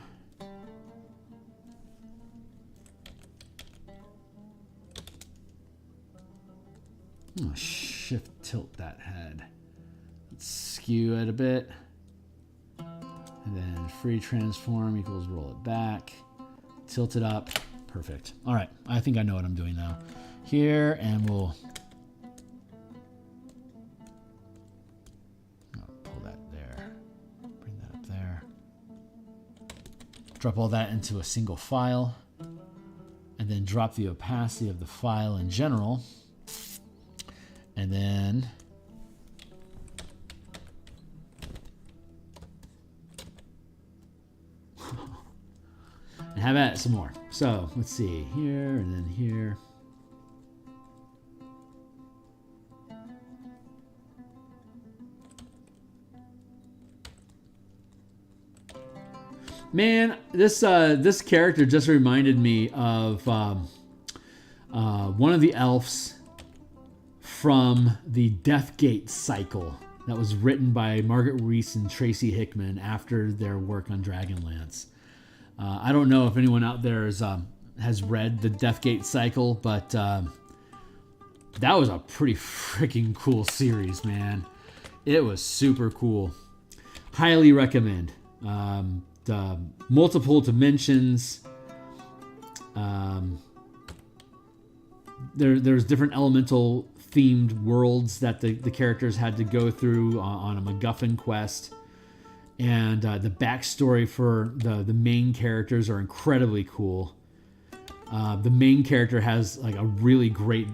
shift tilt that head. Let's skew it a bit. And then free transform equals roll it back. Tilt it up. Perfect. All right, I think I know what I'm doing now. Here, and we'll drop all that into a single file, and then drop the opacity of the file in general, and then and have at it some more. So let's see here and then here. Man, this character just reminded me of one of the elves from the Deathgate cycle that was written by Margaret Reese and Tracy Hickman after their work on Dragonlance. I don't know if anyone out there has read the Deathgate cycle, but that was a pretty freaking cool series, man. It was super cool. Highly recommend. Multiple dimensions. There's different elemental themed worlds that the characters had to go through on a MacGuffin quest, and the backstory for the main characters are incredibly cool. The main character has like a really great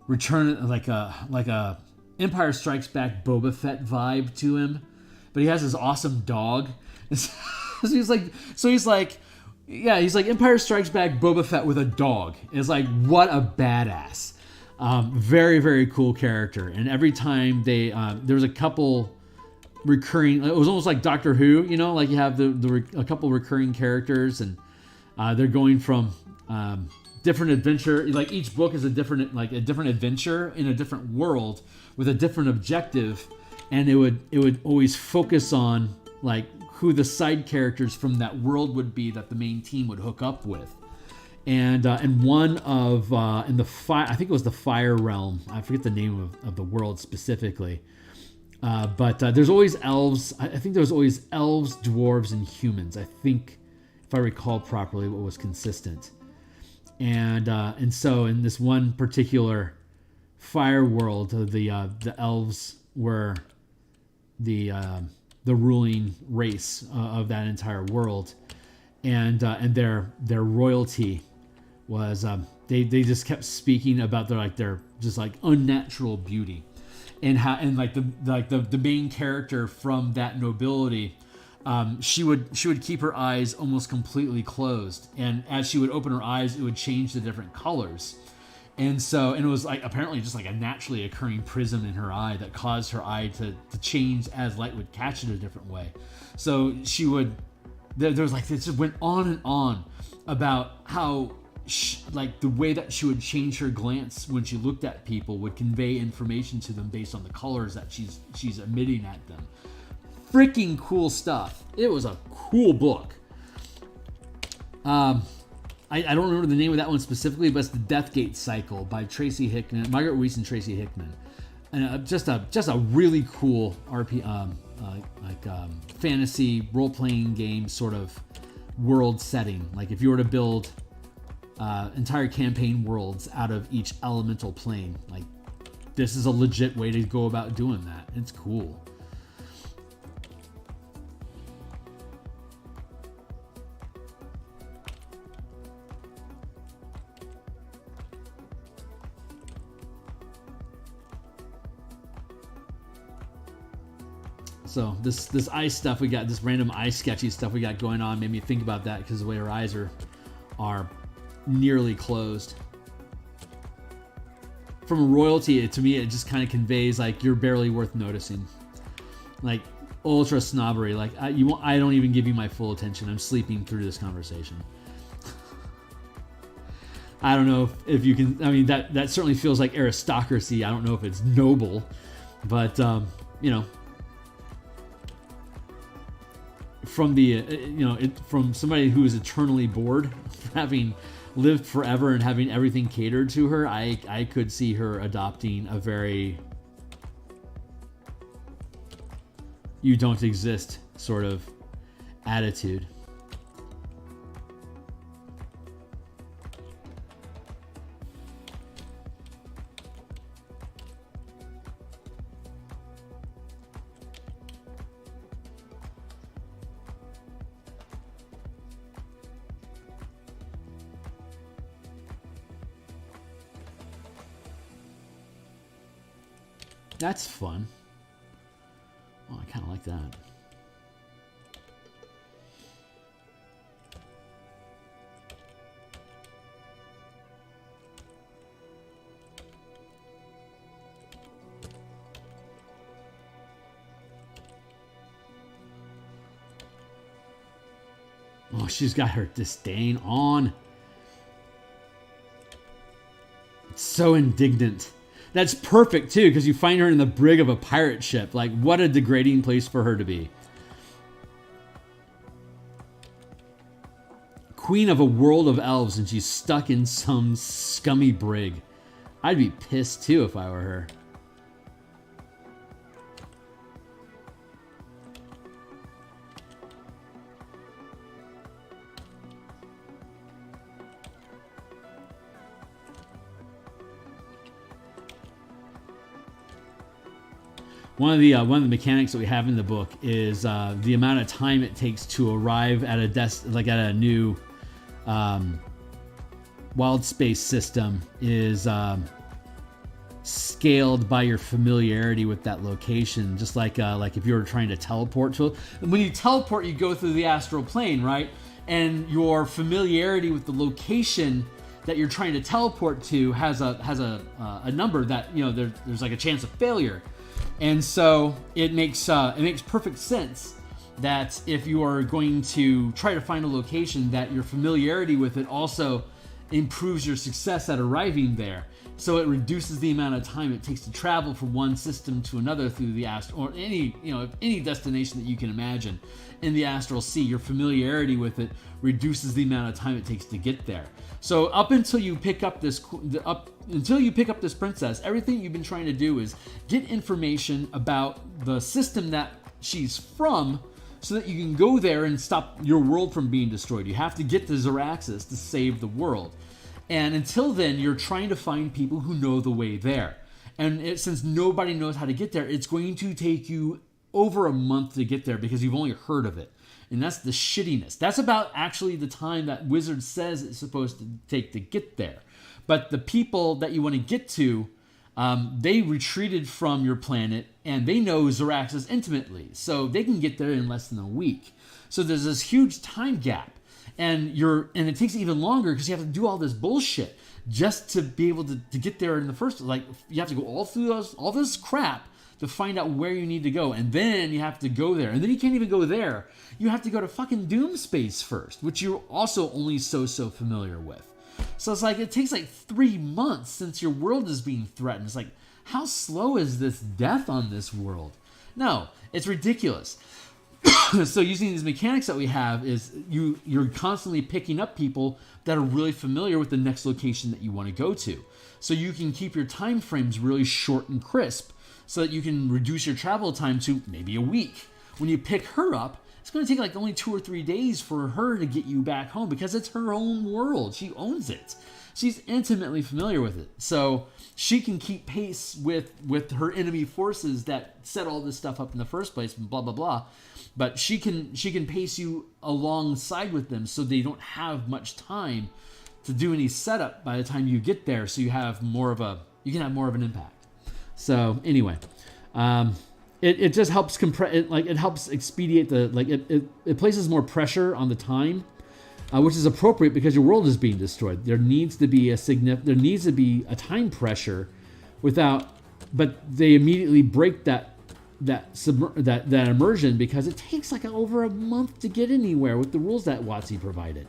return, like a Empire Strikes Back Boba Fett vibe to him, but he has this awesome dog. he's like Empire Strikes Back Boba Fett with a dog. It's like, what a badass. Very, very cool character. And every time there was a couple recurring. It was almost like Doctor Who, you know, like you have a couple recurring characters, and they're going from different adventure. Like each book is a different adventure in a different world with a different objective, and it would always focus on like who the side characters from that world would be that the main team would hook up with. And one of in the fire, I think it was the Fire Realm. I forget the name of the world specifically. But there's always elves. I think there's always elves, dwarves, and humans. I think, if I recall properly, what was consistent. And so in this one particular fire world, the elves were the ruling race of that entire world, and their royalty was they just kept speaking about their just like unnatural beauty. And how, and the main character from that nobility, she would keep her eyes almost completely closed, and as she would open her eyes, it would change to different colors, and it was like apparently just like a naturally occurring prism in her eye that caused her eye to change as light would catch it a different way. So she would, there was like, it just went on and on about how like the way that she would change her glance when she looked at people would convey information to them based on the colors that she's emitting at them. Freaking cool stuff. It was a cool book. I don't remember the name of that one specifically, but it's the Deathgate Cycle by Tracy Hickman, Margaret Weiss and Tracy Hickman, and just a really cool fantasy role-playing game sort of world setting. Like if you were to build entire campaign worlds out of each elemental plane, like this is a legit way to go about doing that. It's cool. So this eye stuff we got, this random eye sketchy stuff we got going on, made me think about that because the way her eyes are nearly closed. From royalty, to me, it just kind of conveys like you're barely worth noticing, like ultra snobbery. Like I don't even give you my full attention. I'm sleeping through this conversation. I don't know if you can. I mean, that certainly feels like aristocracy. I don't know if it's noble, but you know. From from somebody who is eternally bored, having lived forever and having everything catered to her, I could see her adopting a very you don't exist sort of attitude. That's fun. Oh, I kind of like that. Oh, she's got her disdain on. It's so indignant. That's perfect, too, because you find her in the brig of a pirate ship. Like, what a degrading place for her to be. Queen of a world of elves, and she's stuck in some scummy brig. I'd be pissed, too, if I were her. One of the mechanics that we have in the book is the amount of time it takes to arrive at a new wild space system is scaled by your familiarity with that location. Just like if you were trying to teleport to it. When you teleport, you go through the astral plane, right? And your familiarity with the location that you're trying to teleport to has a number that, you know, there's like a chance of failure. And so it makes perfect sense that if you are going to try to find a location, that your familiarity with it also improves your success at arriving there. So it reduces the amount of time it takes to travel from one system to another through the astral, or any destination that you can imagine in the astral sea. Your familiarity with it reduces the amount of time it takes to get there. So up until you pick up this princess, everything you've been trying to do is get information about the system that she's from, so that you can go there and stop your world from being destroyed. You have to get to Xaryxis to save the world. And until then, you're trying to find people who know the way there. And since nobody knows how to get there, it's going to take you over a month to get there because you've only heard of it. And that's the shittiness. That's about actually the time that Wizard says it's supposed to take to get there. But the people that you want to get to, they retreated from your planet and they know Xaryxis intimately. So they can get there in less than a week. So there's this huge time gap. And it takes even longer because you have to do all this bullshit just to be able to get there in the first. Like, you have to go all through all this crap to find out where you need to go, and then you have to go there, and then you can't even go there. You have to go to fucking Doom Space first, which you're also only so familiar with. So it's like it takes like 3 months since your world is being threatened. It's like, how slow is this death on this world? No, it's ridiculous. So using these mechanics that we have is you're constantly picking up people that are really familiar with the next location that you want to go to. So you can keep your time frames really short and crisp so that you can reduce your travel time to maybe a week. When you pick her up, it's going to take like only 2 or 3 days for her to get you back home because it's her own world. She owns it. She's intimately familiar with it. So she can keep pace with her enemy forces that set all this stuff up in the first place, and blah, blah, blah. But she can pace you alongside with them so they don't have much time to do any setup by the time you get there, so you can have more of an impact. So anyway, it just helps it helps expedite it places more pressure on the time, which is appropriate because your world is being destroyed. There needs to be a time pressure but they immediately break that immersion because it takes like over a month to get anywhere with the rules that WotC provided.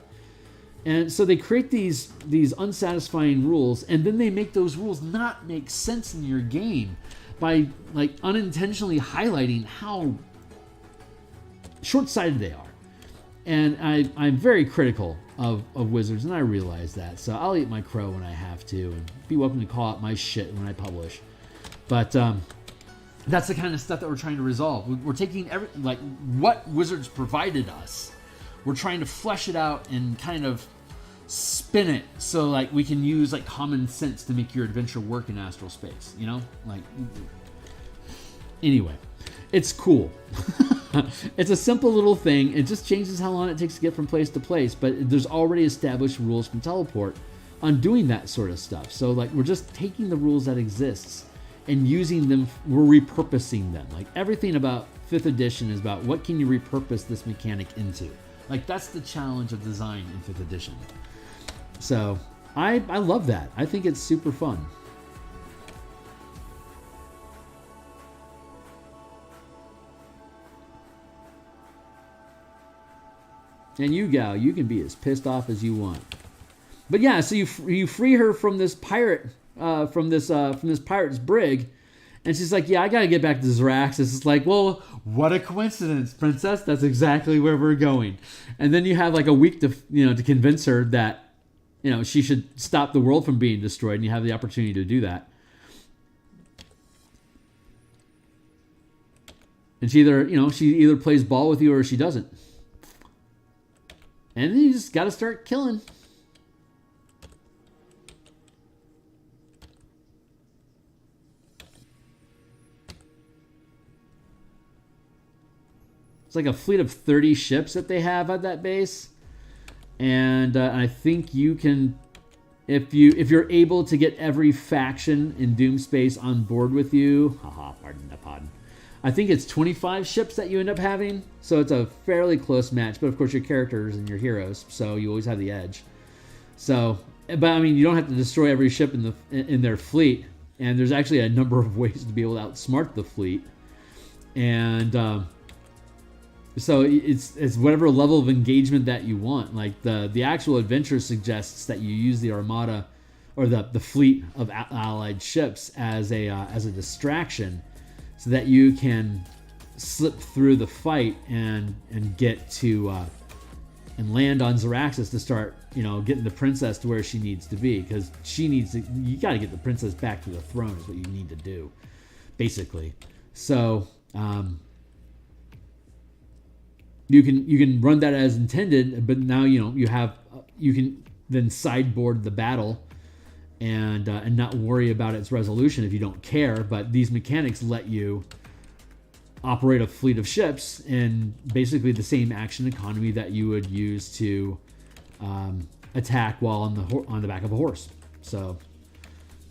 And so they create these unsatisfying rules, and then they make those rules not make sense in your game by like unintentionally highlighting how short-sighted they are. And I'm very critical of Wizards, and I realize that. So I'll eat my crow when I have to, and be welcome to call out my shit when I publish. But that's the kind of stuff that we're trying to resolve. We're taking what Wizards provided us. We're trying to flesh it out and kind of spin it so like we can use like common sense to make your adventure work in astral space. You know, like anyway, it's cool. It's a simple little thing. It just changes how long it takes to get from place to place. But there's already established rules from Teleport on doing that sort of stuff. So like we're just taking the rules that exist and using them, we're repurposing them. Like everything about 5th edition is about what can you repurpose this mechanic into. Like that's the challenge of design in 5th edition. So I love that. I think it's super fun. And you, gal, you can be as pissed off as you want. But yeah, so you free her from this pirate. From this pirate's brig, and she's like, yeah, I gotta get back to Xaryxis. It's like, well, what a coincidence, princess. That's exactly where we're going. And then you have like a week to convince her that she should stop the world from being destroyed, and you have the opportunity to do that. And she either plays ball with you or she doesn't. And then you just gotta start killing. Like a fleet of 30 ships that they have at that base, and I think you can, if you're able to get every faction in Doom Space on board with you. Pardon the pun. I think it's 25 ships that you end up having, so it's a fairly close match. But of course, your characters and your heroes, so you always have the edge. So, but I mean, you don't have to destroy every ship in their fleet. and there's actually a number of ways to be able to outsmart the fleet. And so it's whatever level of engagement that you want. Like the actual adventure suggests that you use the armada or the fleet of allied ships as a distraction, so that you can slip through the fight and get to and land on Xaryxis to start, getting the princess to where she needs to be, because you got to get the princess back to the throne is what you need to do, basically. So you can run that as intended, but now you can then sideboard the battle and not worry about its resolution if you don't care. But these mechanics let you operate a fleet of ships in basically the same action economy that you would use to attack while on the back of a horse. So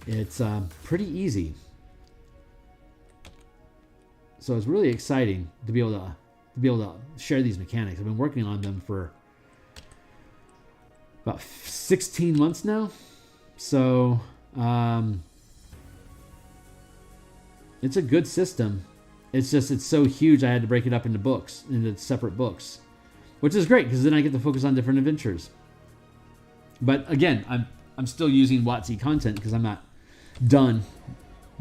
it's pretty easy. So it's really exciting to be able to share these mechanics. I've been working on them for about 16 months now. So it's a good system. It's so huge I had to break it up into separate books, which is great because then I get to focus on different adventures. But again, I'm still using WotC content because I'm not done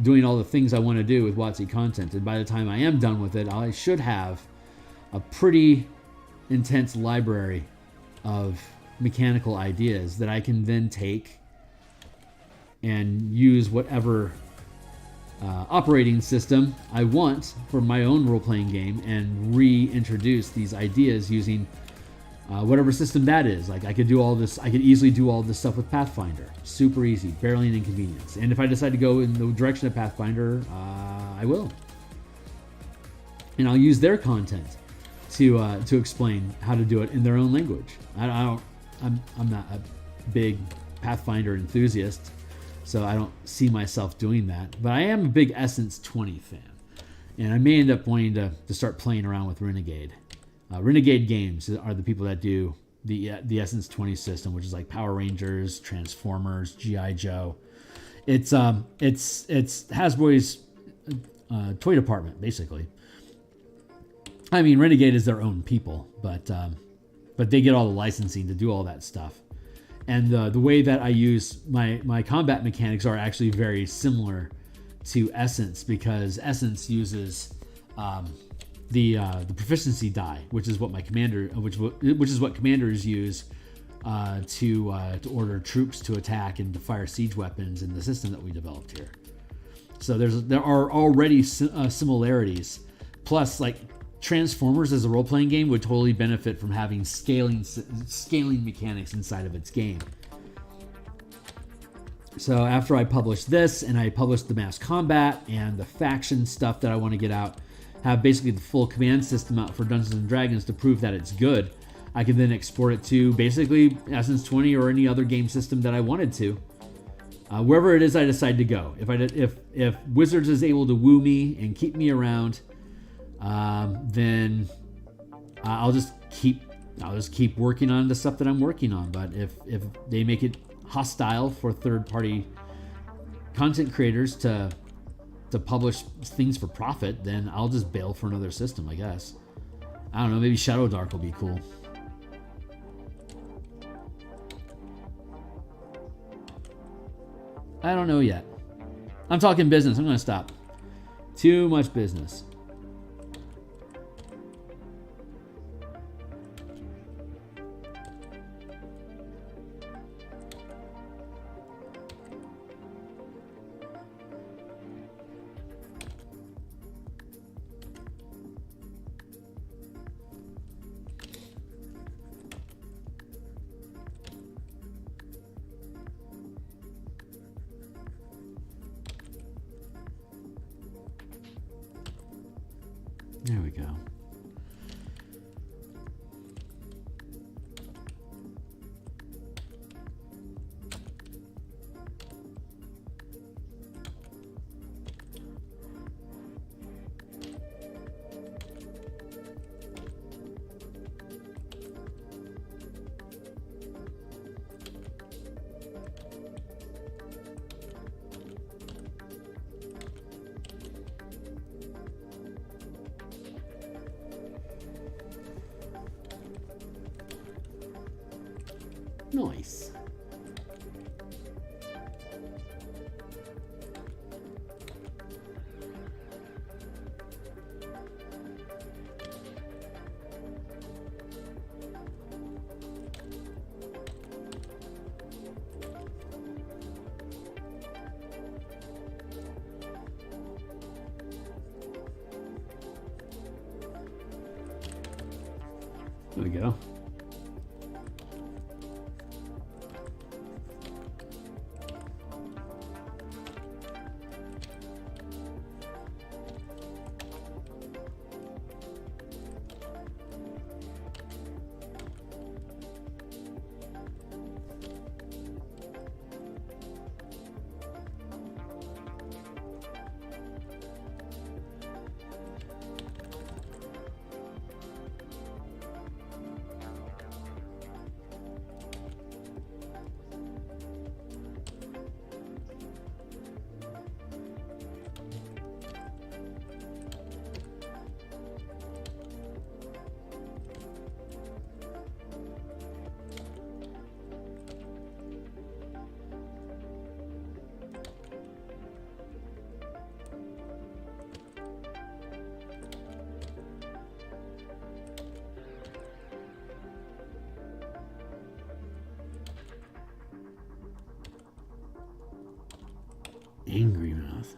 doing all the things I want to do with WotC content. And by the time I am done with it, I should have a pretty intense library of mechanical ideas that I can then take and use whatever operating system I want for my own role-playing game and reintroduce these ideas using whatever system that is. Like I could easily do all this stuff with Pathfinder. Super easy, barely an inconvenience. And if I decide to go in the direction of Pathfinder, I will. And I'll use their content to explain how to do it in their own language. I'm not a big Pathfinder enthusiast, so I don't see myself doing that. But I am a big Essence 20 fan, and I may end up wanting to start playing around with Renegade. Renegade Games are the people that do the Essence 20 system, which is like Power Rangers, Transformers, G.I. Joe. It's Hasbro's toy department, basically. I mean, Renegade is their own people, but they get all the licensing to do all that stuff. And the way that I use my combat mechanics are actually very similar to Essence, because Essence uses the proficiency die, which is what commanders use to order troops to attack and to fire siege weapons in the system that we developed here. So there are already similarities. Plus, like, Transformers as a role-playing game would totally benefit from having scaling mechanics inside of its game. So after I publish this, and I publish the mass combat and the faction stuff that I want to get out, have basically the full command system out for Dungeons and Dragons to prove that it's good, I can then export it to basically Essence 20 or any other game system that I wanted to. Wherever it is I decide to go. If Wizards is able to woo me and keep me around, then I'll just keep working on the stuff that I'm working on. But if they make it hostile for third-party content creators to publish things for profit, then I'll just bail for another system, I guess. I don't know, maybe Shadow Dark will be cool. I don't know yet. I'm talking business. I'm going to stop. Too much business. There we go. Nice. There we go. Angry Mouth.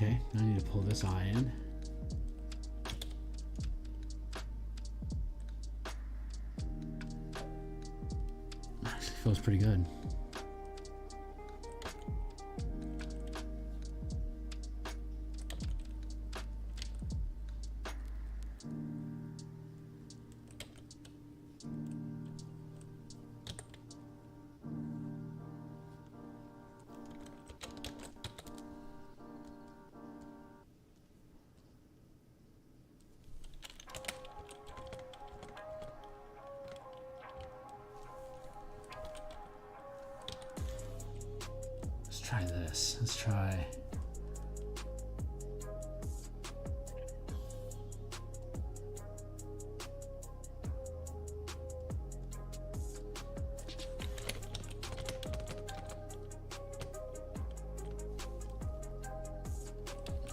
Okay, I need to pull this eye in. Actually feels pretty good. Try this. Let's try.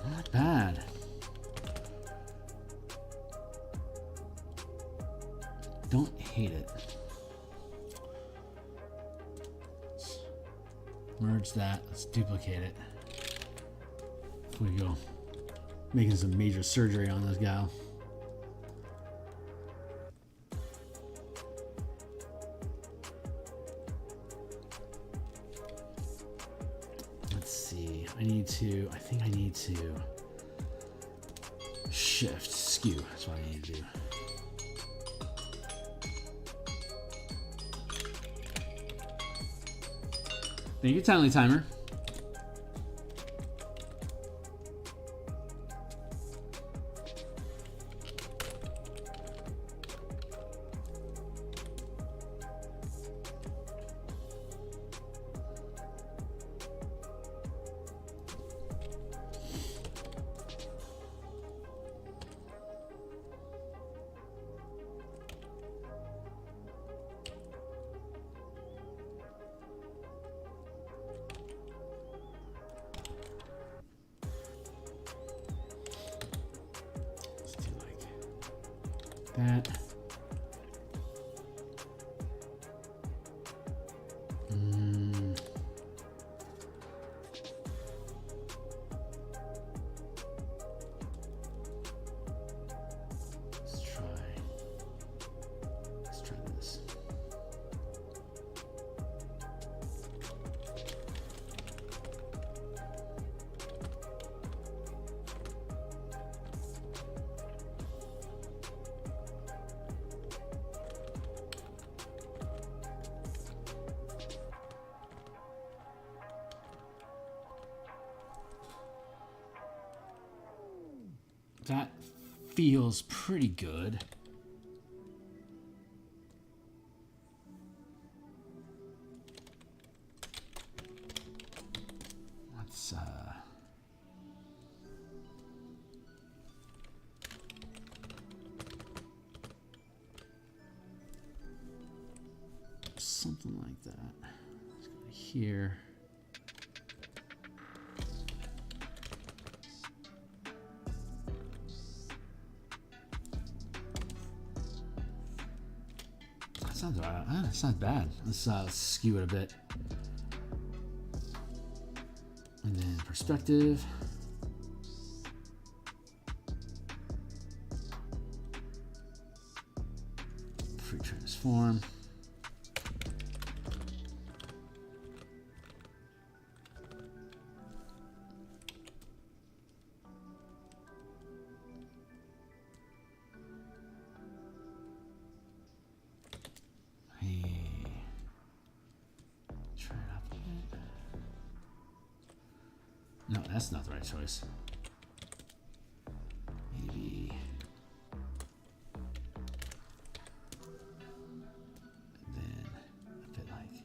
Not bad. Don't hate it. Merge that. Let's duplicate it. Here we go. Making some major surgery on this gal. I think I need to shift skew. That's what I need to do. Thank you, Timely Timer. That. Let's try this. That feels pretty good. Let's something like that. Let's go here. That's not bad. Let's skew it a bit. And then perspective. Free transform. No, that's not the right choice. Maybe. And then a bit like.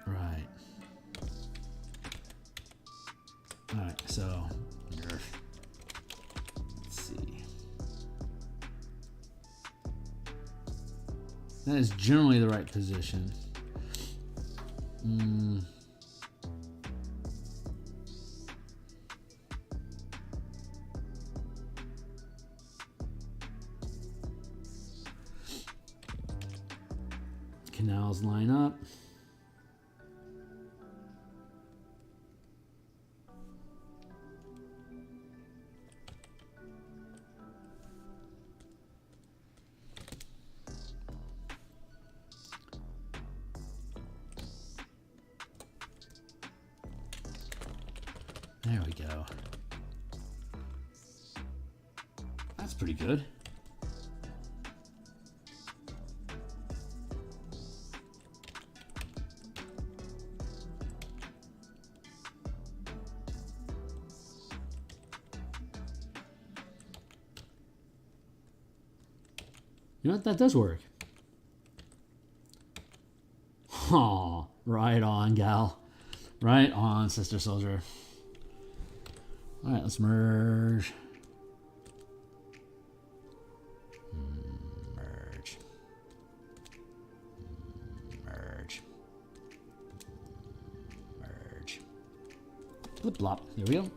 Right. All right, so. Let's see. That is generally the right position. Canals line up. There we go. That's pretty good. You know what? That does work. Oh, right on, gal. Right on, Sister Soldier. All right, let's merge. Merge. Merge. Merge. Flip flop. There we go.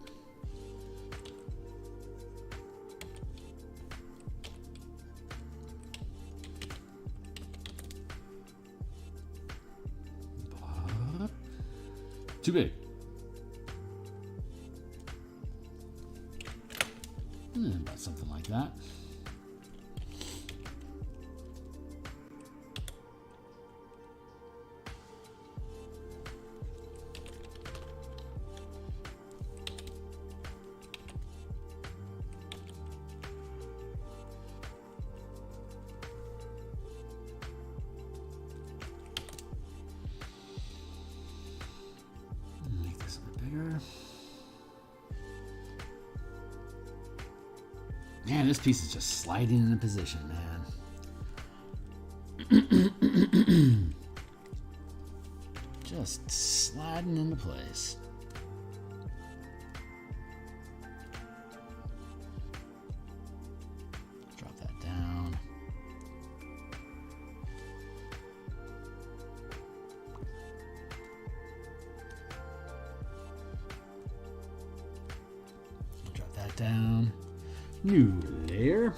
Too big. About something like that. bigger. Man, this piece is just sliding into position, man. Just sliding into place. Drop that down. Drop that down. New layer.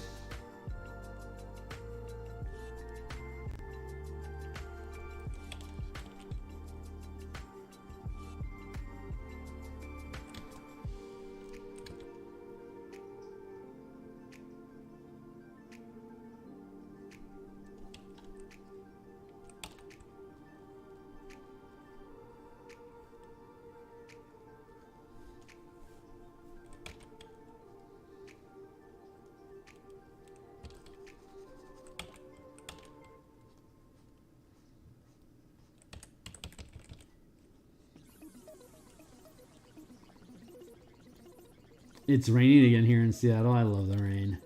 It's raining again here in Seattle. I love the rain.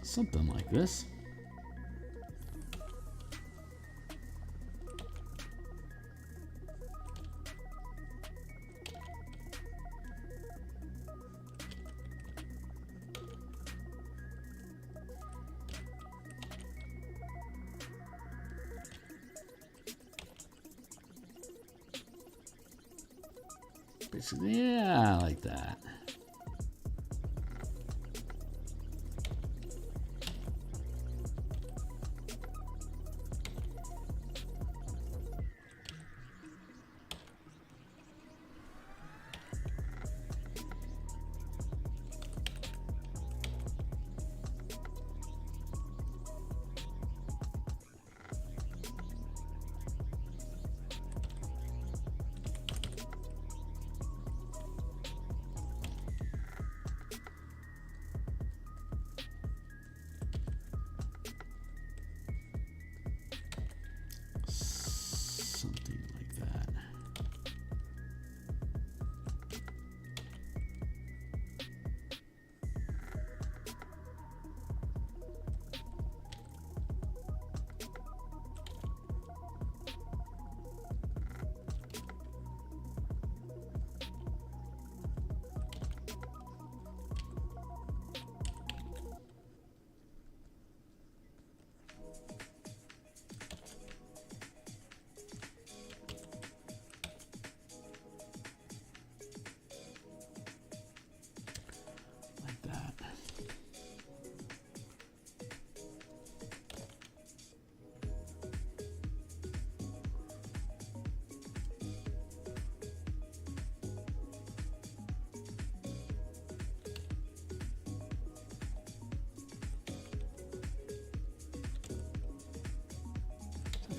Something like this. Basically, yeah, like that. Something like that.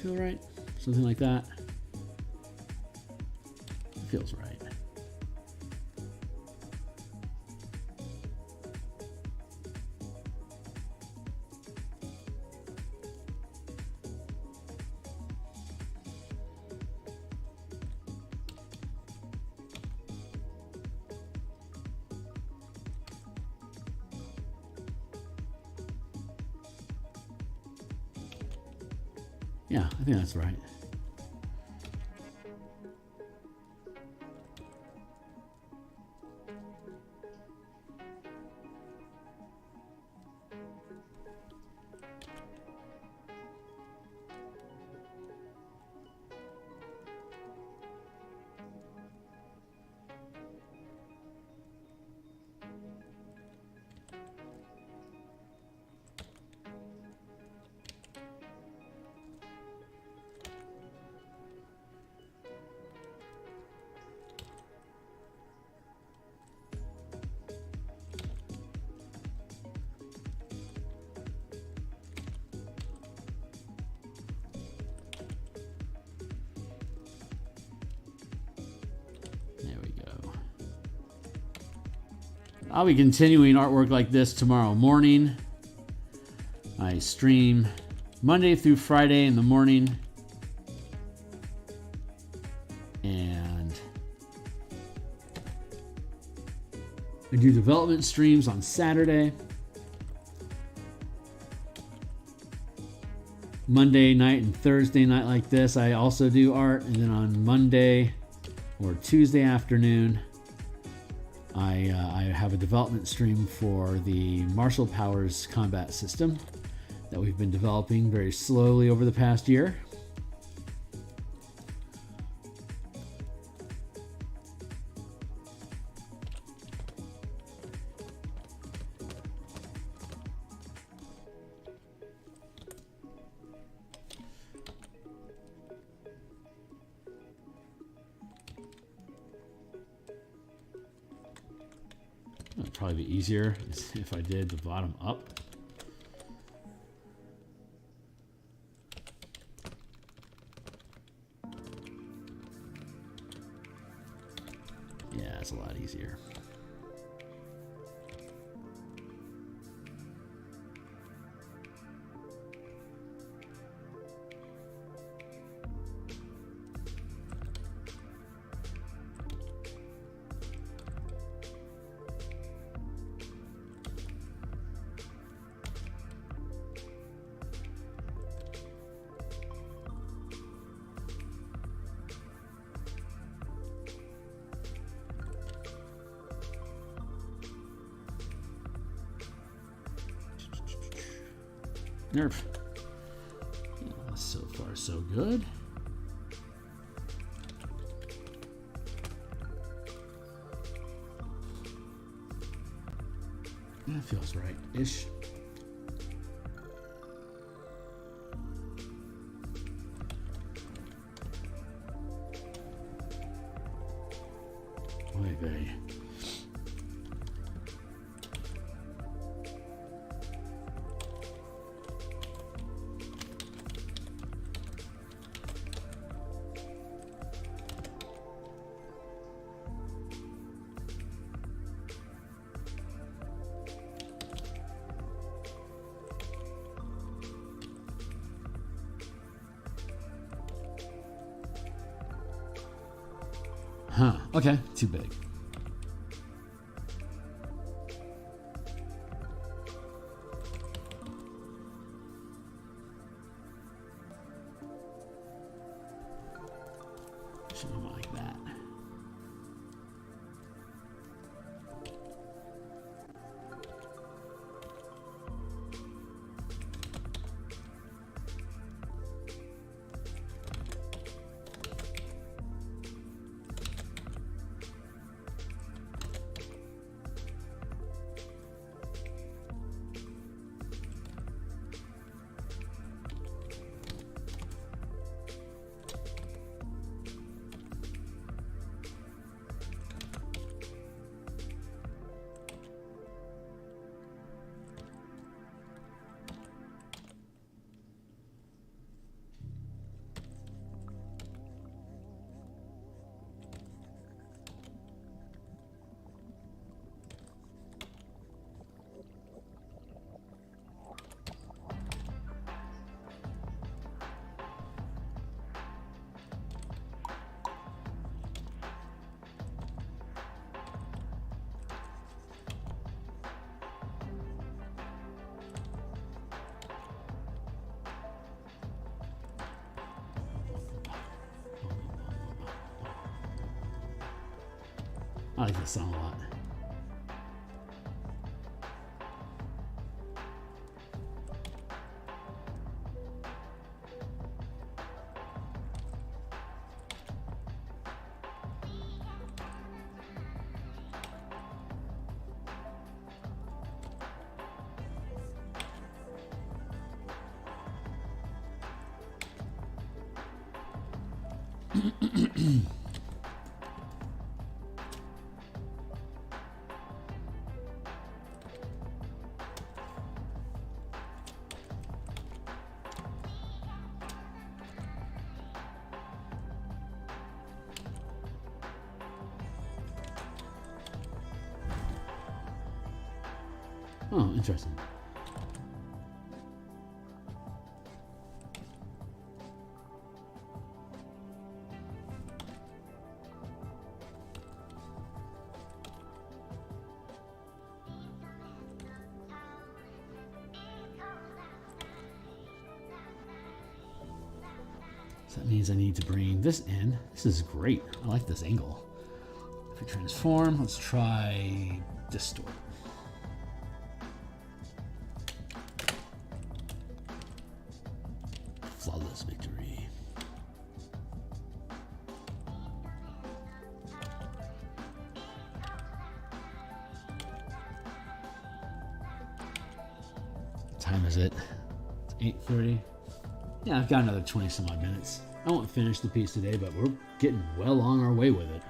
Feel right? Something like that. It feels right. Yeah, I think that's right. I'll be continuing artwork like this tomorrow morning. I stream Monday through Friday in the morning. And I do development streams on Saturday. Monday night and Thursday night like this, I also do art. And then on Monday or Tuesday afternoon, I have a development stream for the martial powers combat system that we've been developing very slowly over the past year. It'd probably be easier if I did the bottom up. Yeah, it's a lot easier. Nerf. Yeah, so far, so good. That feels right-ish. Oy vey. Huh, okay, too big. Something like that. I like this song a lot. Oh, interesting. So that means I need to bring this in. This is great. I like this angle. If we transform, let's try distort. Flawless victory. What time is it? It's 8:30. Yeah, I've got another 20 some odd minutes. I won't finish the piece today, but we're getting well on our way with it.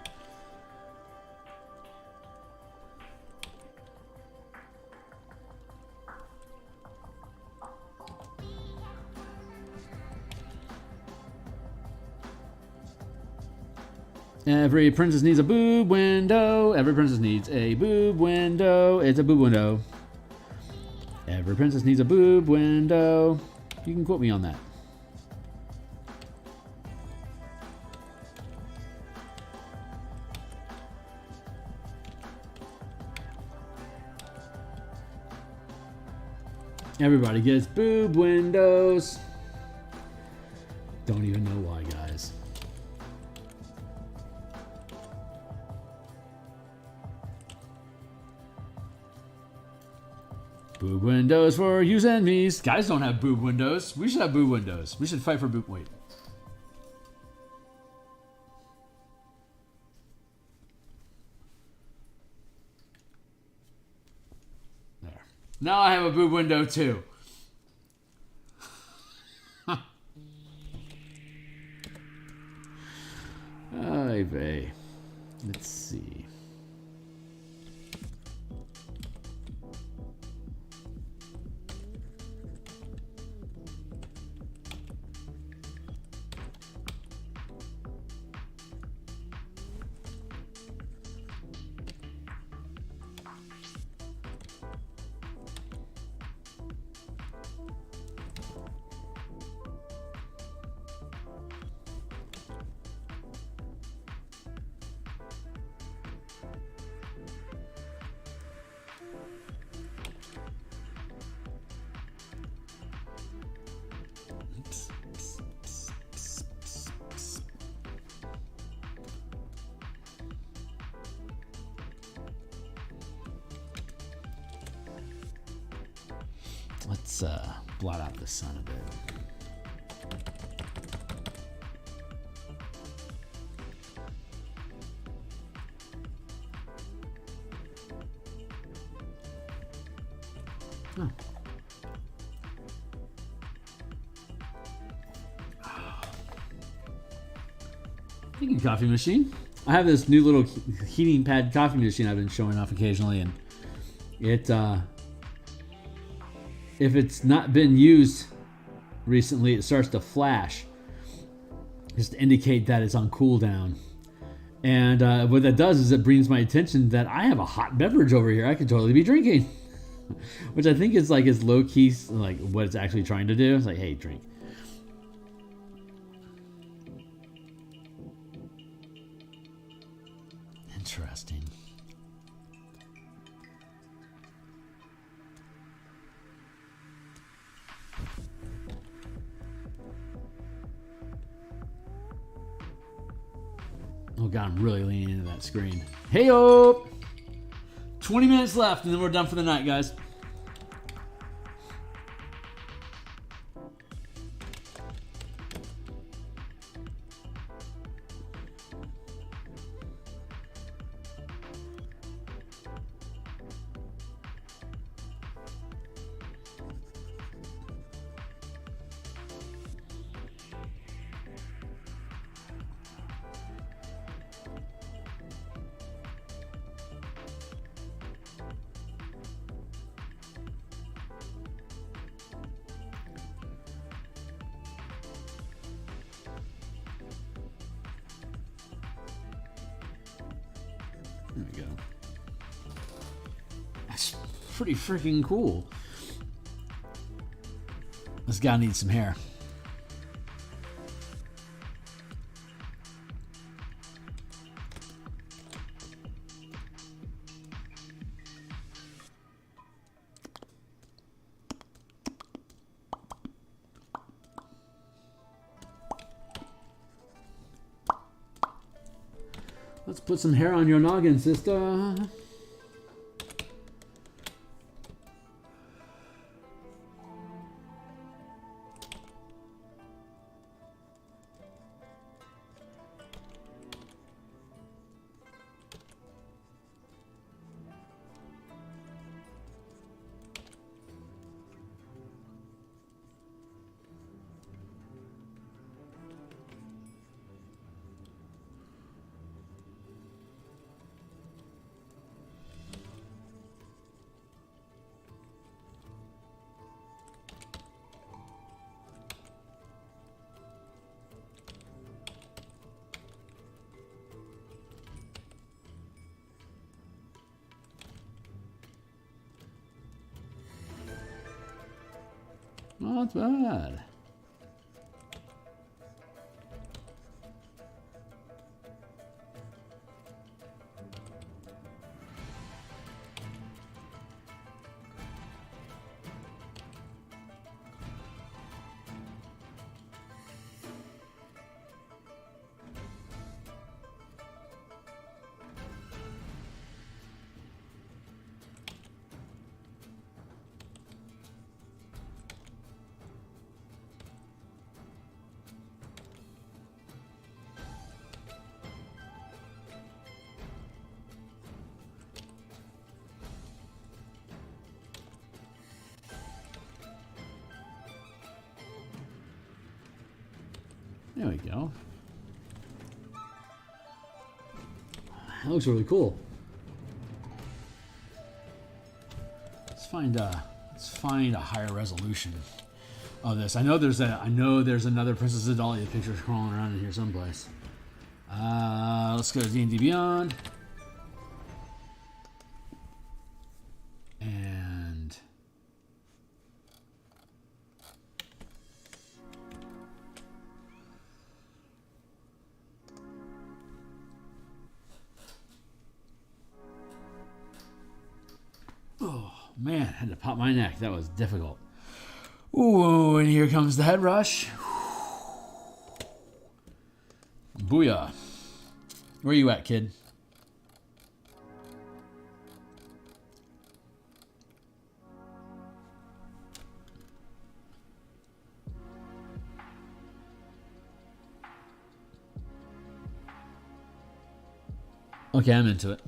Every princess needs a boob window. Every princess needs a boob window. It's a boob window. Every princess needs a boob window. You can quote me on that. Everybody gets boob windows. Don't even know why, guys. Boob windows for yous and me's. Guys don't have boob windows. We should have boob windows. We should fight for boob. Wait. There. Now I have a boob window too. Ay vey. Let's see. Let's blot out the sun a bit. Oh. Thank you, coffee machine. I have this new little heating pad coffee machine I've been showing off occasionally, and it if it's not been used recently, it starts to flash, just to indicate that it's on cooldown. And what that does is it brings my attention that I have a hot beverage over here I could totally be drinking, which I think is like as low key like what it's actually trying to do. It's like, hey, drink. Interesting. Oh god, I'm really leaning into that screen. Hey-o! 20 minutes left and then we're done for the night, guys. There we go. pretty freaking cool. This guy needs some hair. Let's put some hair on your noggin, sister. Not bad. There we go. That looks really cool. Let's find a higher resolution of this. I know there's another Princess Adalia picture crawling around in here someplace. Let's go to D&D Beyond. And oh man, I had to pop my neck. That was difficult. Ooh, and here comes the head rush. Booyah. Where you at, kid? Okay, I'm into it.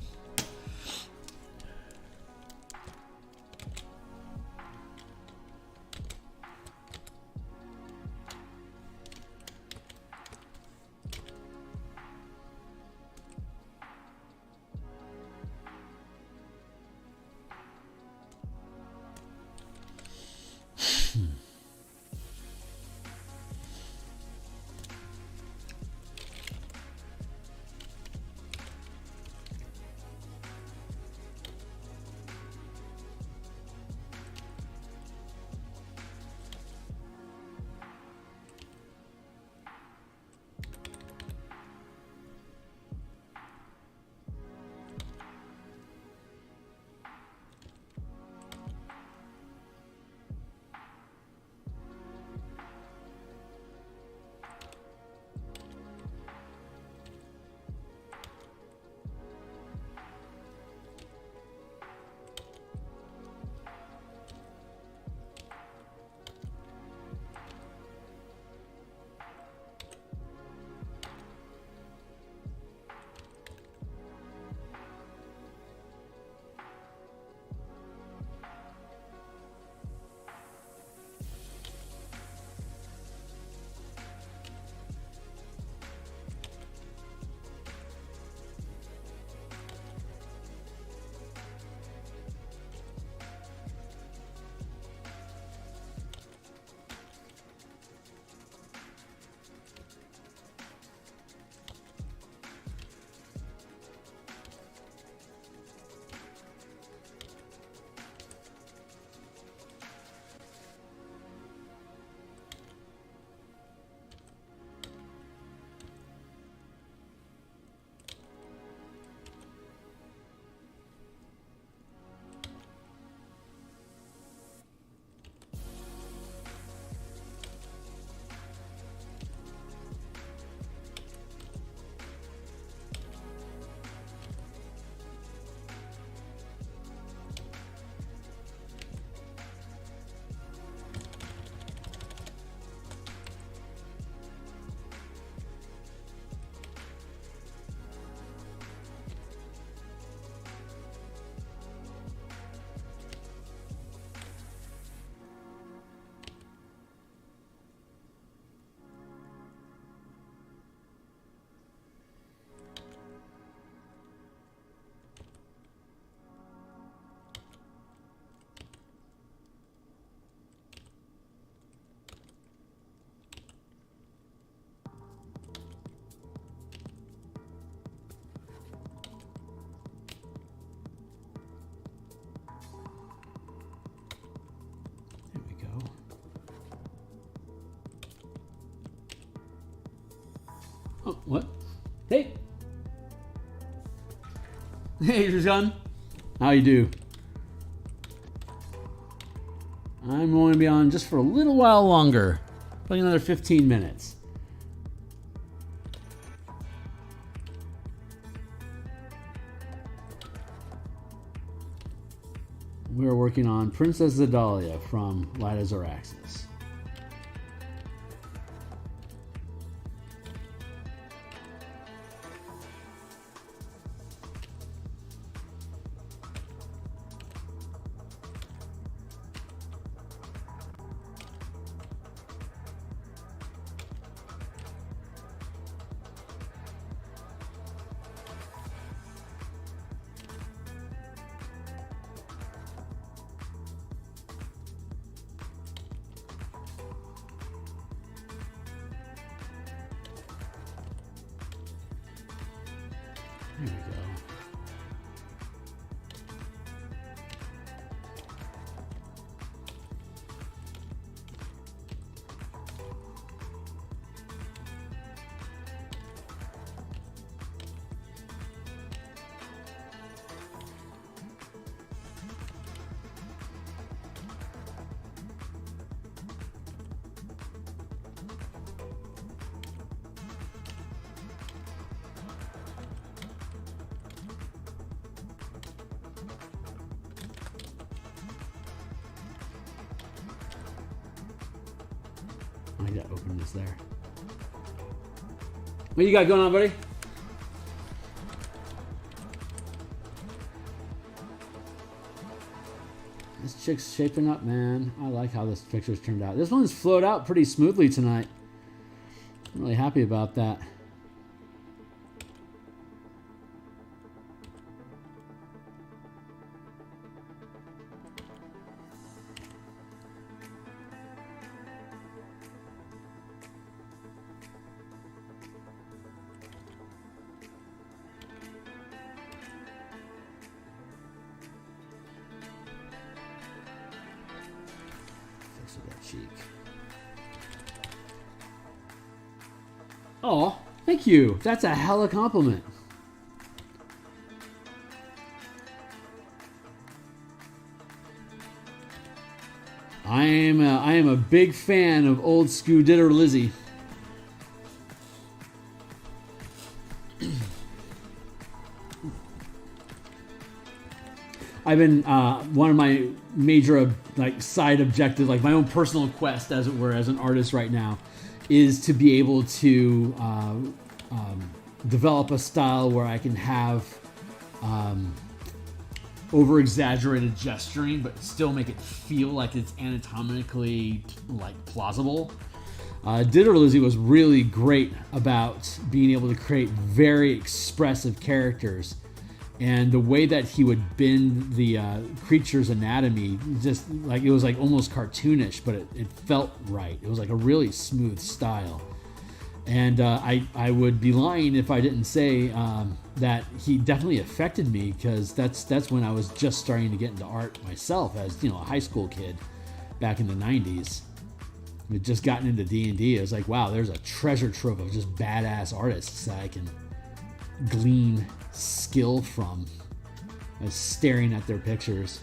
What? Hey. Hey, John. How you do? I'm going to be on just for a little while longer. Probably another 15 minutes. We are working on Princess Zedalia from Light of Xaryxis. There we go. I gotta open this there. What you got going on, buddy? This chick's shaping up, man. I like how this picture's turned out. This one's flowed out pretty smoothly tonight. I'm really happy about that. Cheek. Oh, thank you. That's a hella compliment. I am a big fan of old Scooditter Lizzie. I've been one of my major side objectives, like my own personal quest, as it were, as an artist right now, is to be able to develop a style where I can have over-exaggerated gesturing, but still make it feel like it's anatomically plausible. Ditter Lizzie was really great about being able to create very expressive characters. And the way that he would bend the creature's anatomy, just it was almost cartoonish, but it felt right. It was a really smooth style. And I would be lying if I didn't say that he definitely affected me, because that's when I was just starting to get into art myself as a high school kid back in the 90s. I'd just gotten into D&D. I was like, wow, there's a treasure trove of just badass artists that I can glean skill from. I was staring at their pictures.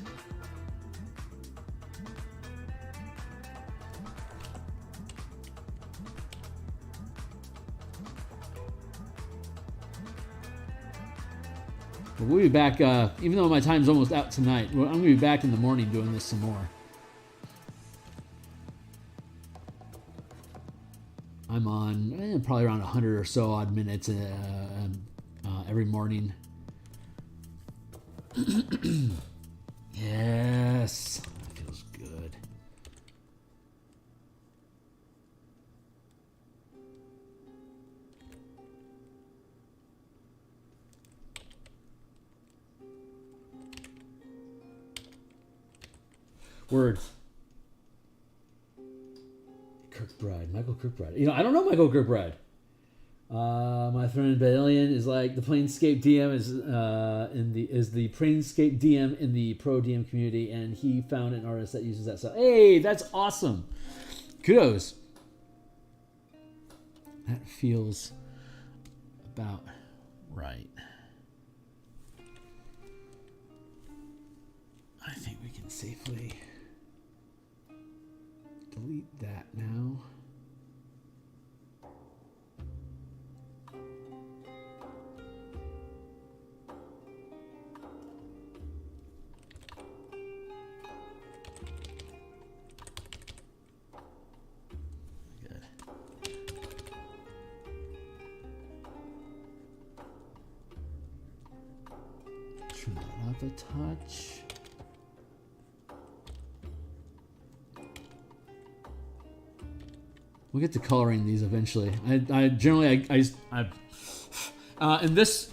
But we'll be back, even though my time's almost out tonight, I'm going to be back in the morning doing this some more. I'm on probably around 100 or so odd minutes every morning. Yes, that feels good. Word. Kirkbride, Michael Kirkbride. I don't know Michael Kirkbride. My friend Badillion is the Planescape DM is the Planescape DM in the pro DM community, and he found an artist that uses that stuff. Hey, that's awesome! Kudos. That feels about right. I think we can safely delete that now. Turn that up a touch. We'll get to coloring these eventually. I generally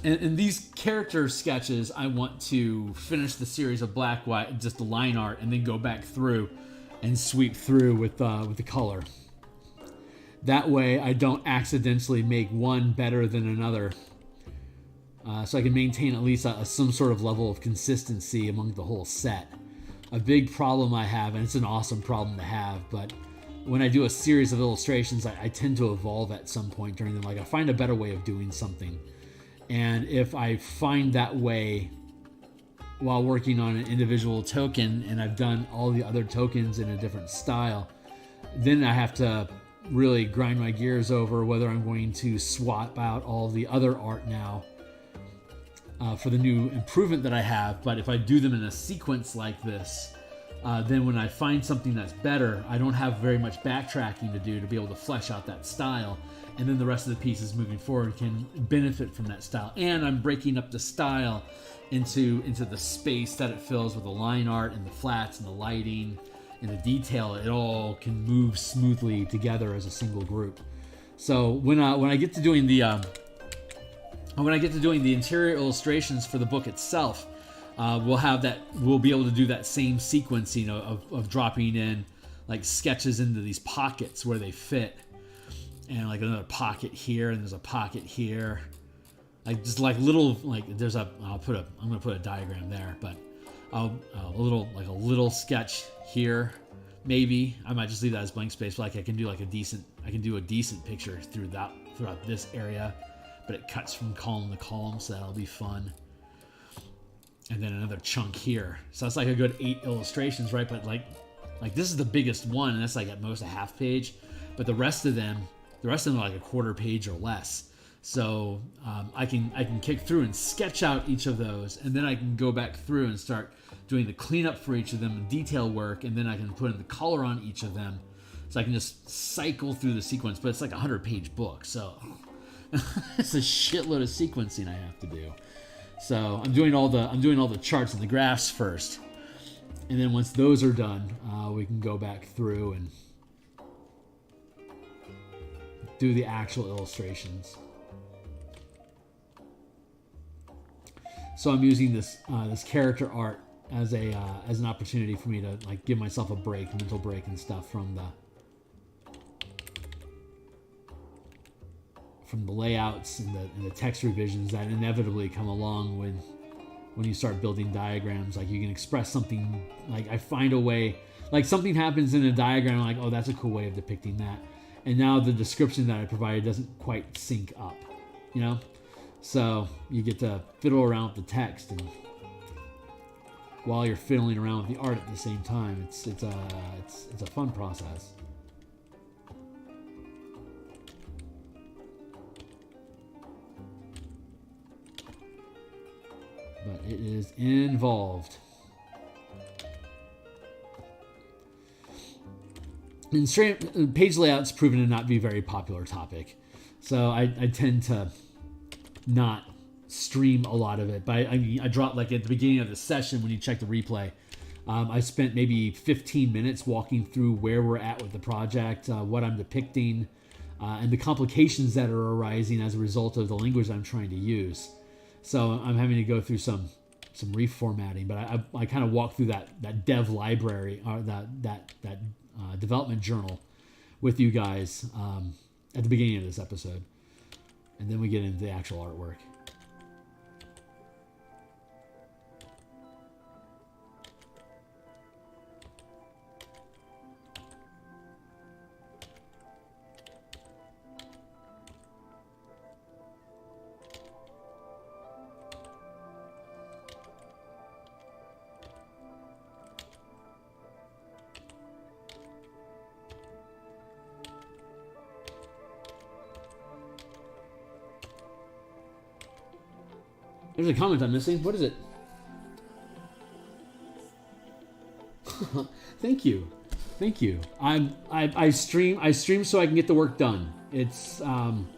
in these character sketches, I want to finish the series of black, white, just the line art, and then go back through and sweep through with the color. That way, I don't accidentally make one better than another. So I can maintain at least some sort of level of consistency among the whole set. A big problem I have, and it's an awesome problem to have, but when I do a series of illustrations, I tend to evolve at some point during them. Like, I find a better way of doing something. And if I find that way while working on an individual token, and I've done all the other tokens in a different style, then I have to really grind my gears over whether I'm going to swap out all the other art now for the new improvement that I have. But if I do them in a sequence like this, then when I find something that's better, I don't have very much backtracking to do to be able to flesh out that style. And then the rest of the pieces moving forward can benefit from that style. And I'm breaking up the style into the space that it fills with the line art and the flats and the lighting and the detail. It all can move smoothly together as a single group. So when I get to doing the interior illustrations for the book itself, we'll be able to do that same sequencing of dropping in like sketches into these pockets where they fit, and like another pocket here, and there's a pocket here, like just like little, like there's I'm gonna put a diagram there, but a little sketch here. Maybe I might just leave that as blank space, but like I can do a decent picture throughout this area, but it cuts from column to column, so that'll be fun. And then another chunk here. So that's like a good 8 illustrations, right? But like this is the biggest one, and that's like at most a half page. But the rest of them are like a quarter page or less. So I can kick through and sketch out each of those, and then I can go back through and start doing the cleanup for each of them and detail work, and then I can put in the color on each of them. So I can just cycle through the sequence. But it's like a 100-page book, so it's a shitload of sequencing I have to do. So I'm doing all the charts and the graphs first, and then once those are done, we can go back through and do the actual illustrations. So I'm using this character art as an opportunity for me to like give myself a mental break and stuff from the layouts and the text revisions that inevitably come along when you start building diagrams. Like, you can express something, like I find a way, like something happens in a diagram, I'm like, oh, that's a cool way of depicting that, and now the description that I provided doesn't quite sync up, you know? So you get to fiddle around with the text, and while you're fiddling around with the art at the same time, it's a fun process. But it is involved. And page layout's proven to not be a very popular topic, so I tend to not stream a lot of it. But I dropped, like at the beginning of the session when you check the replay, I spent maybe 15 minutes walking through where we're at with the project, what I'm depicting, and the complications that are arising as a result of the language I'm trying to use. So I'm having to go through some reformatting, but I kind of walk through that dev library, or that development journal with you guys at the beginning of this episode, and then we get into the actual artwork. There's a comment I'm missing. What is it? Thank you. Thank you. I stream so I can get the work done. It's I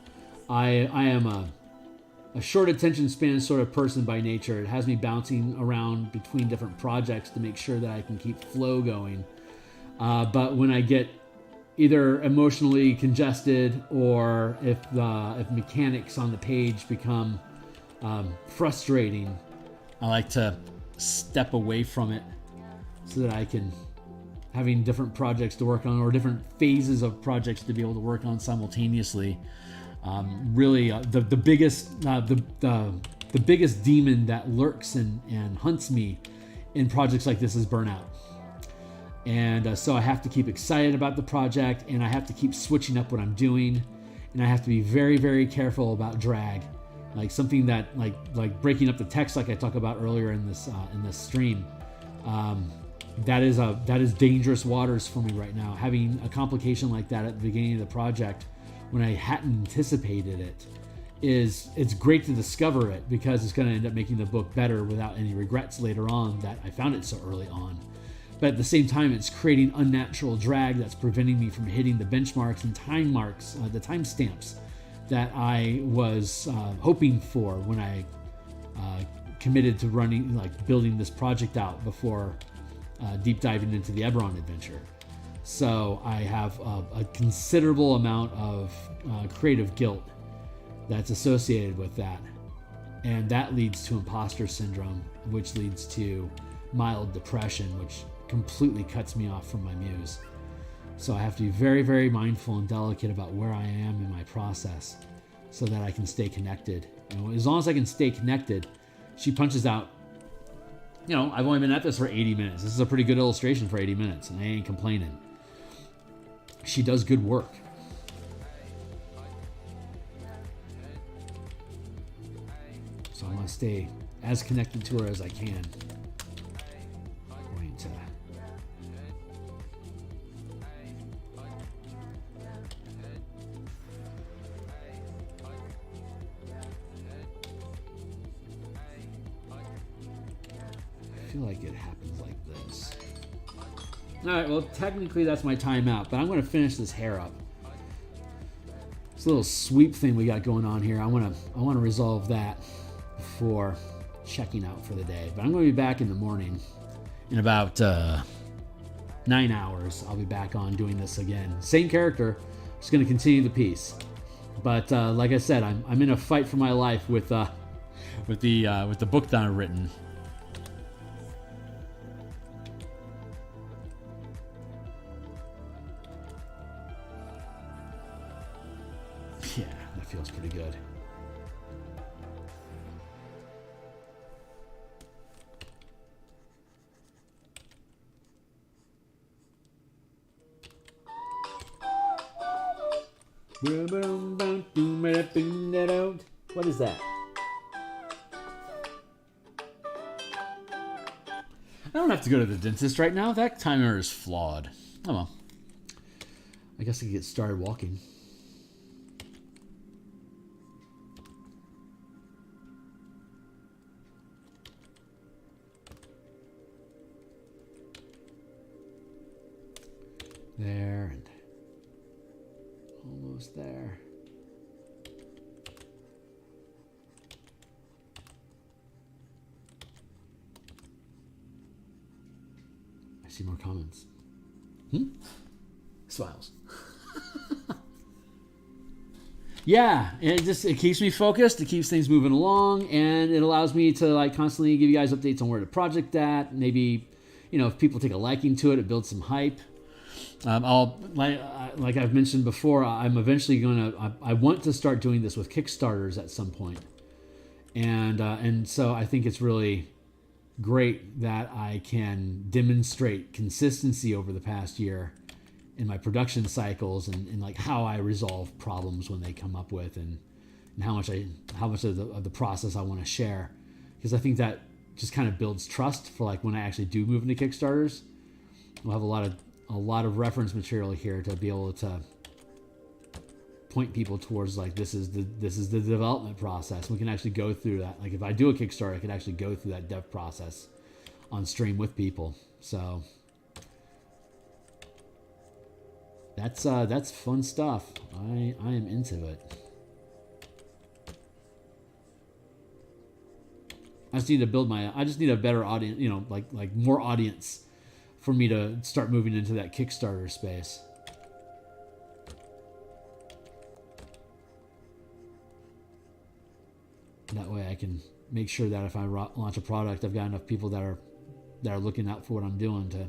am a short attention span sort of person by nature. It has me bouncing around between different projects to make sure that I can keep flow going. But when I get either emotionally congested or if mechanics on the page become frustrating, I like to step away from it so that I can having different projects to work on or different phases of projects to be able to work on simultaneously. Really, the biggest demon that lurks and hunts me in projects like this is burnout. And so I have to keep excited about the project, and I have to keep switching up what I'm doing, and I have to be very, very careful about drag, like something that like breaking up the text, like I talked about earlier in this stream. That is dangerous waters for me right now. Having a complication like that at the beginning of the project, when I hadn't anticipated it, it's great to discover it because it's going to end up making the book better without any regrets later on that I found it so early on. But at the same time, it's creating unnatural drag that's preventing me from hitting the benchmarks and time marks, the timestamps that I was hoping for when I committed to building this project out before deep diving into the Eberron adventure. So I have a considerable amount of creative guilt that's associated with that. And that leads to imposter syndrome, which leads to mild depression, which completely cuts me off from my muse. So I have to be very, very mindful and delicate about where I am in my process so that I can stay connected. As long as I can stay connected, she punches out. I've only been at this for 80 minutes. This is a pretty good illustration for 80 minutes, and I ain't complaining. She does good work. So I want to stay as connected to her as I can. I feel like it happens like this. All right, well, technically that's my timeout, but I'm going to finish this hair up. This little sweep thing we got going on here, I want to resolve that before checking out for the day. But I'm going to be back in the morning in about 9 hours. I'll be back on doing this again. Same character, just going to continue the piece. But like I said, I'm in a fight for my life with the book that I've written. Yeah, that feels pretty good. What is that? I don't have to go to the dentist right now. That timer is flawed. Oh well. I guess I can get started walking. There and almost there. I see more comments. Smiles. Yeah, it keeps me focused. It keeps things moving along, and it allows me to constantly give you guys updates on where the project at. Maybe, if people take a liking to it, it builds some hype. Like I've mentioned before, I'm eventually I want to start doing this with Kickstarters at some point, and so I think it's really great that I can demonstrate consistency over the past year in my production cycles and how I resolve problems when they come up with and how much of the process I want to share, because I think that just kind of builds trust for when I actually do move into Kickstarters. We'll have a lot of reference material here to be able to point people towards like this is the development process. We can actually go through that. Like if I do a Kickstarter, I can actually go through that dev process on stream with people. So that's fun stuff. I am into it. I just need to build I just need a better audience, you know, like more audience for me to start moving into that Kickstarter space. That way I can make sure that if I launch a product, I've got enough people that are looking out for what I'm doing to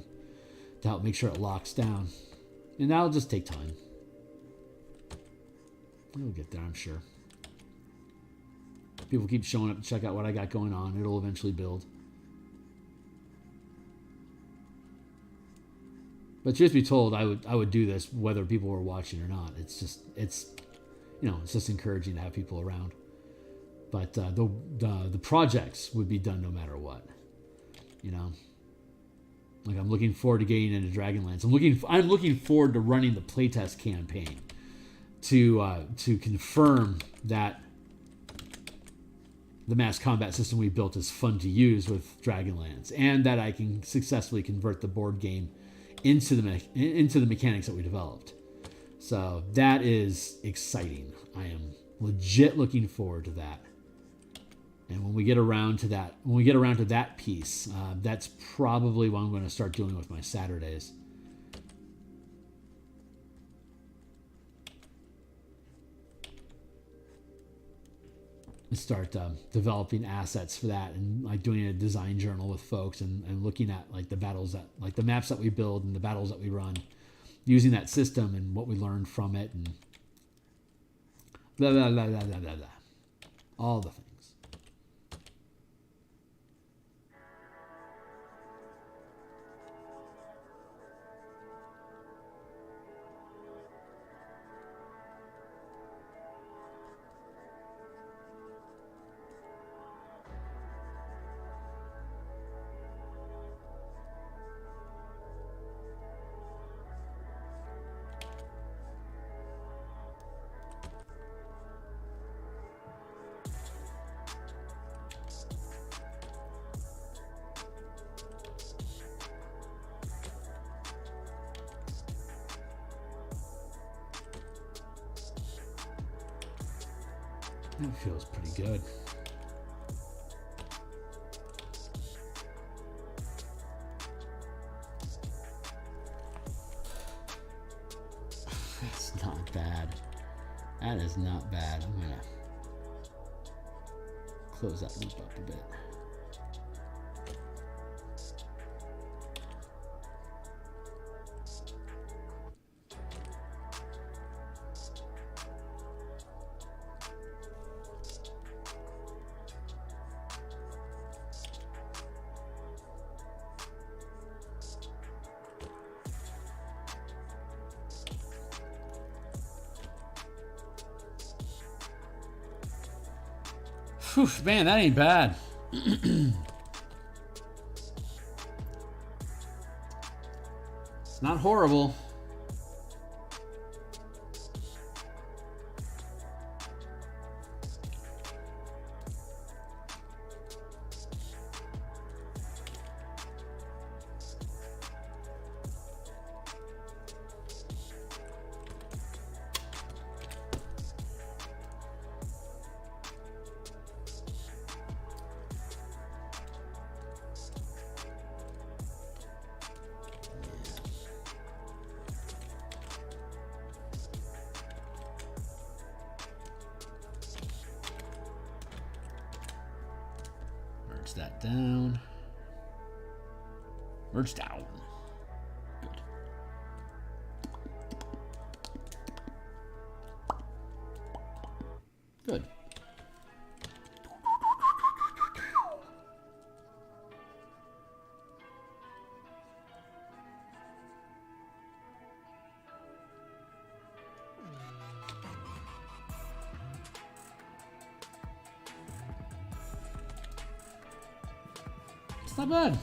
help make sure it locks down. And that'll just take time. We'll get there, I'm sure. People keep showing up to check out what I got going on. It'll eventually build. But truth be told, I would do this whether people were watching or not. It's just encouraging to have people around. But the projects would be done no matter what. You know, like I'm looking forward to getting into Dragonlance. I'm looking forward to running the playtest campaign to confirm that the mass combat system we built is fun to use with Dragonlance, and that I can successfully convert the board game into the mechanics that we developed. So that is exciting. I am legit looking forward to that. And when we get around to that piece, that's probably what I'm going to start doing with my Saturdays. Start developing assets for that, and like doing a design journal with folks, and looking at like the battles that, like the maps that we build and the battles that we run, using that system and what we learned from it, and blah blah blah blah blah blah blah, all the things. That feels pretty good. That's not bad. That is not bad. I'm gonna close that loop up a bit. Whew, man, that ain't bad. It's not horrible. That down. Merge down. Good. Good. It's not bad.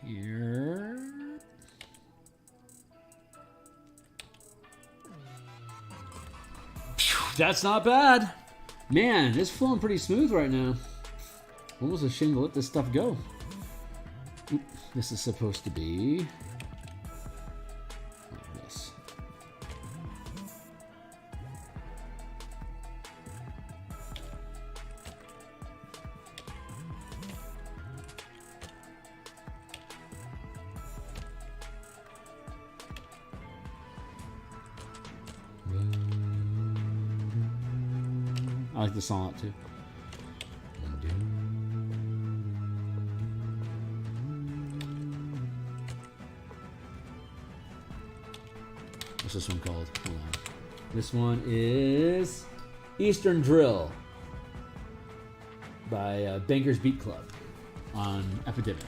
Here. That's not bad. Man, it's flowing pretty smooth right now. Almost ashamed to let this stuff go. Oop, this is supposed to be like this. I like the song a lot too. What's this one called? Hold on. This one is Eastern Drill by Bankers Beat Club on Epidemic.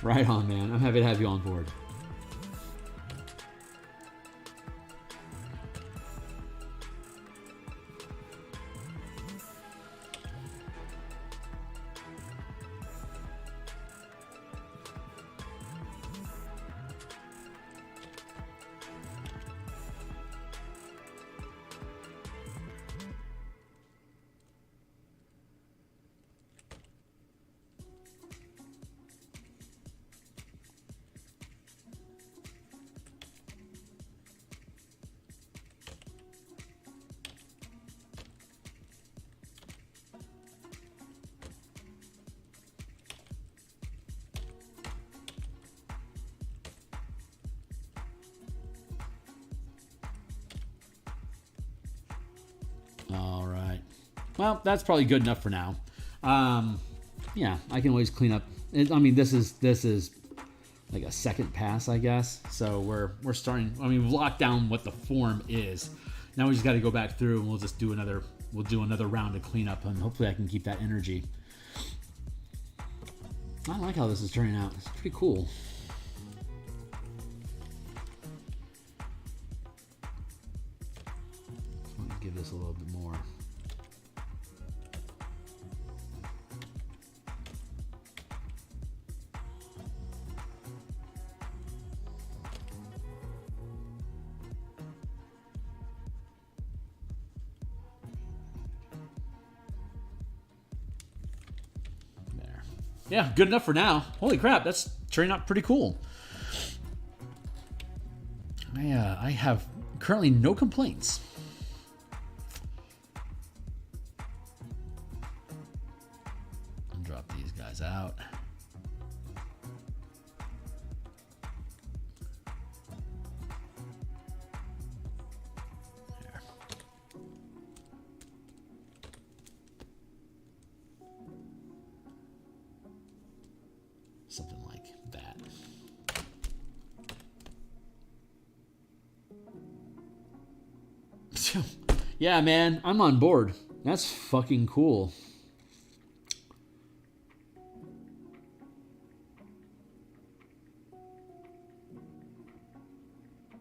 Right on, man. I'm happy to have you on board. All right. Well, that's probably good enough for now. Yeah, I can always clean up. I mean, this is like a second pass, I guess. So we're starting. I mean, we've locked down what the form is. Now we just got to go back through and we'll just do another. We'll do another round of cleanup, and hopefully I can keep that energy. I like how this is turning out. It's pretty cool. Give this a little bit more. There. Yeah, good enough for now. Holy crap, that's turning out pretty cool. I have currently no complaints. Drop these guys out. There. Something like that. Yeah, man, I'm on board. That's fucking cool.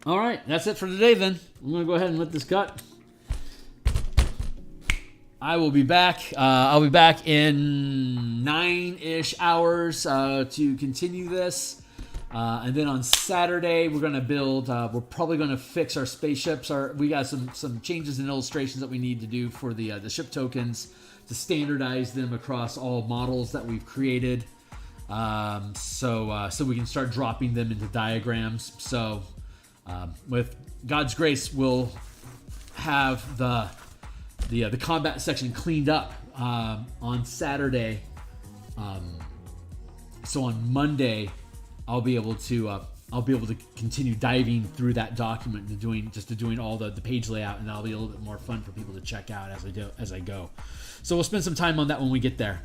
All right, that's it for today then. I'm going to go ahead and let this cut. I will be back. I'll be back in 9-ish hours to continue this. And then on Saturday, we're going to build, we're probably going to fix our spaceships. We got some changes in illustrations that we need to do for the ship tokens to standardize them across all models that we've created. So we can start dropping them into diagrams. So with God's grace, we'll have the combat section cleaned up on Saturday. So on Monday, I'll be able to continue diving through that document and doing all the page layout, and that'll be a little bit more fun for people to check out as I go. So we'll spend some time on that when we get there.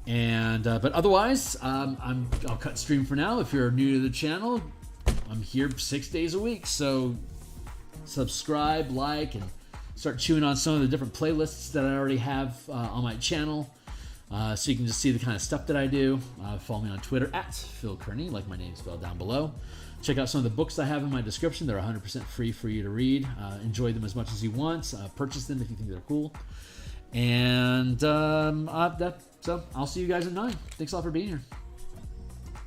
And but otherwise, I'll cut stream for now. If you're new to the channel, I'm here 6 days a week, so subscribe, like, and start chewing on some of the different playlists that I already have on my channel, so you can just see the kind of stuff that I do. Follow me on Twitter at Phil Kearney, like my name spelled down below. Check out some of the books I have in my description. They're 100% free for you to read. Enjoy them as much as you want. Purchase them if you think they're cool. And so I'll see you guys at 9. Thanks a lot for being here.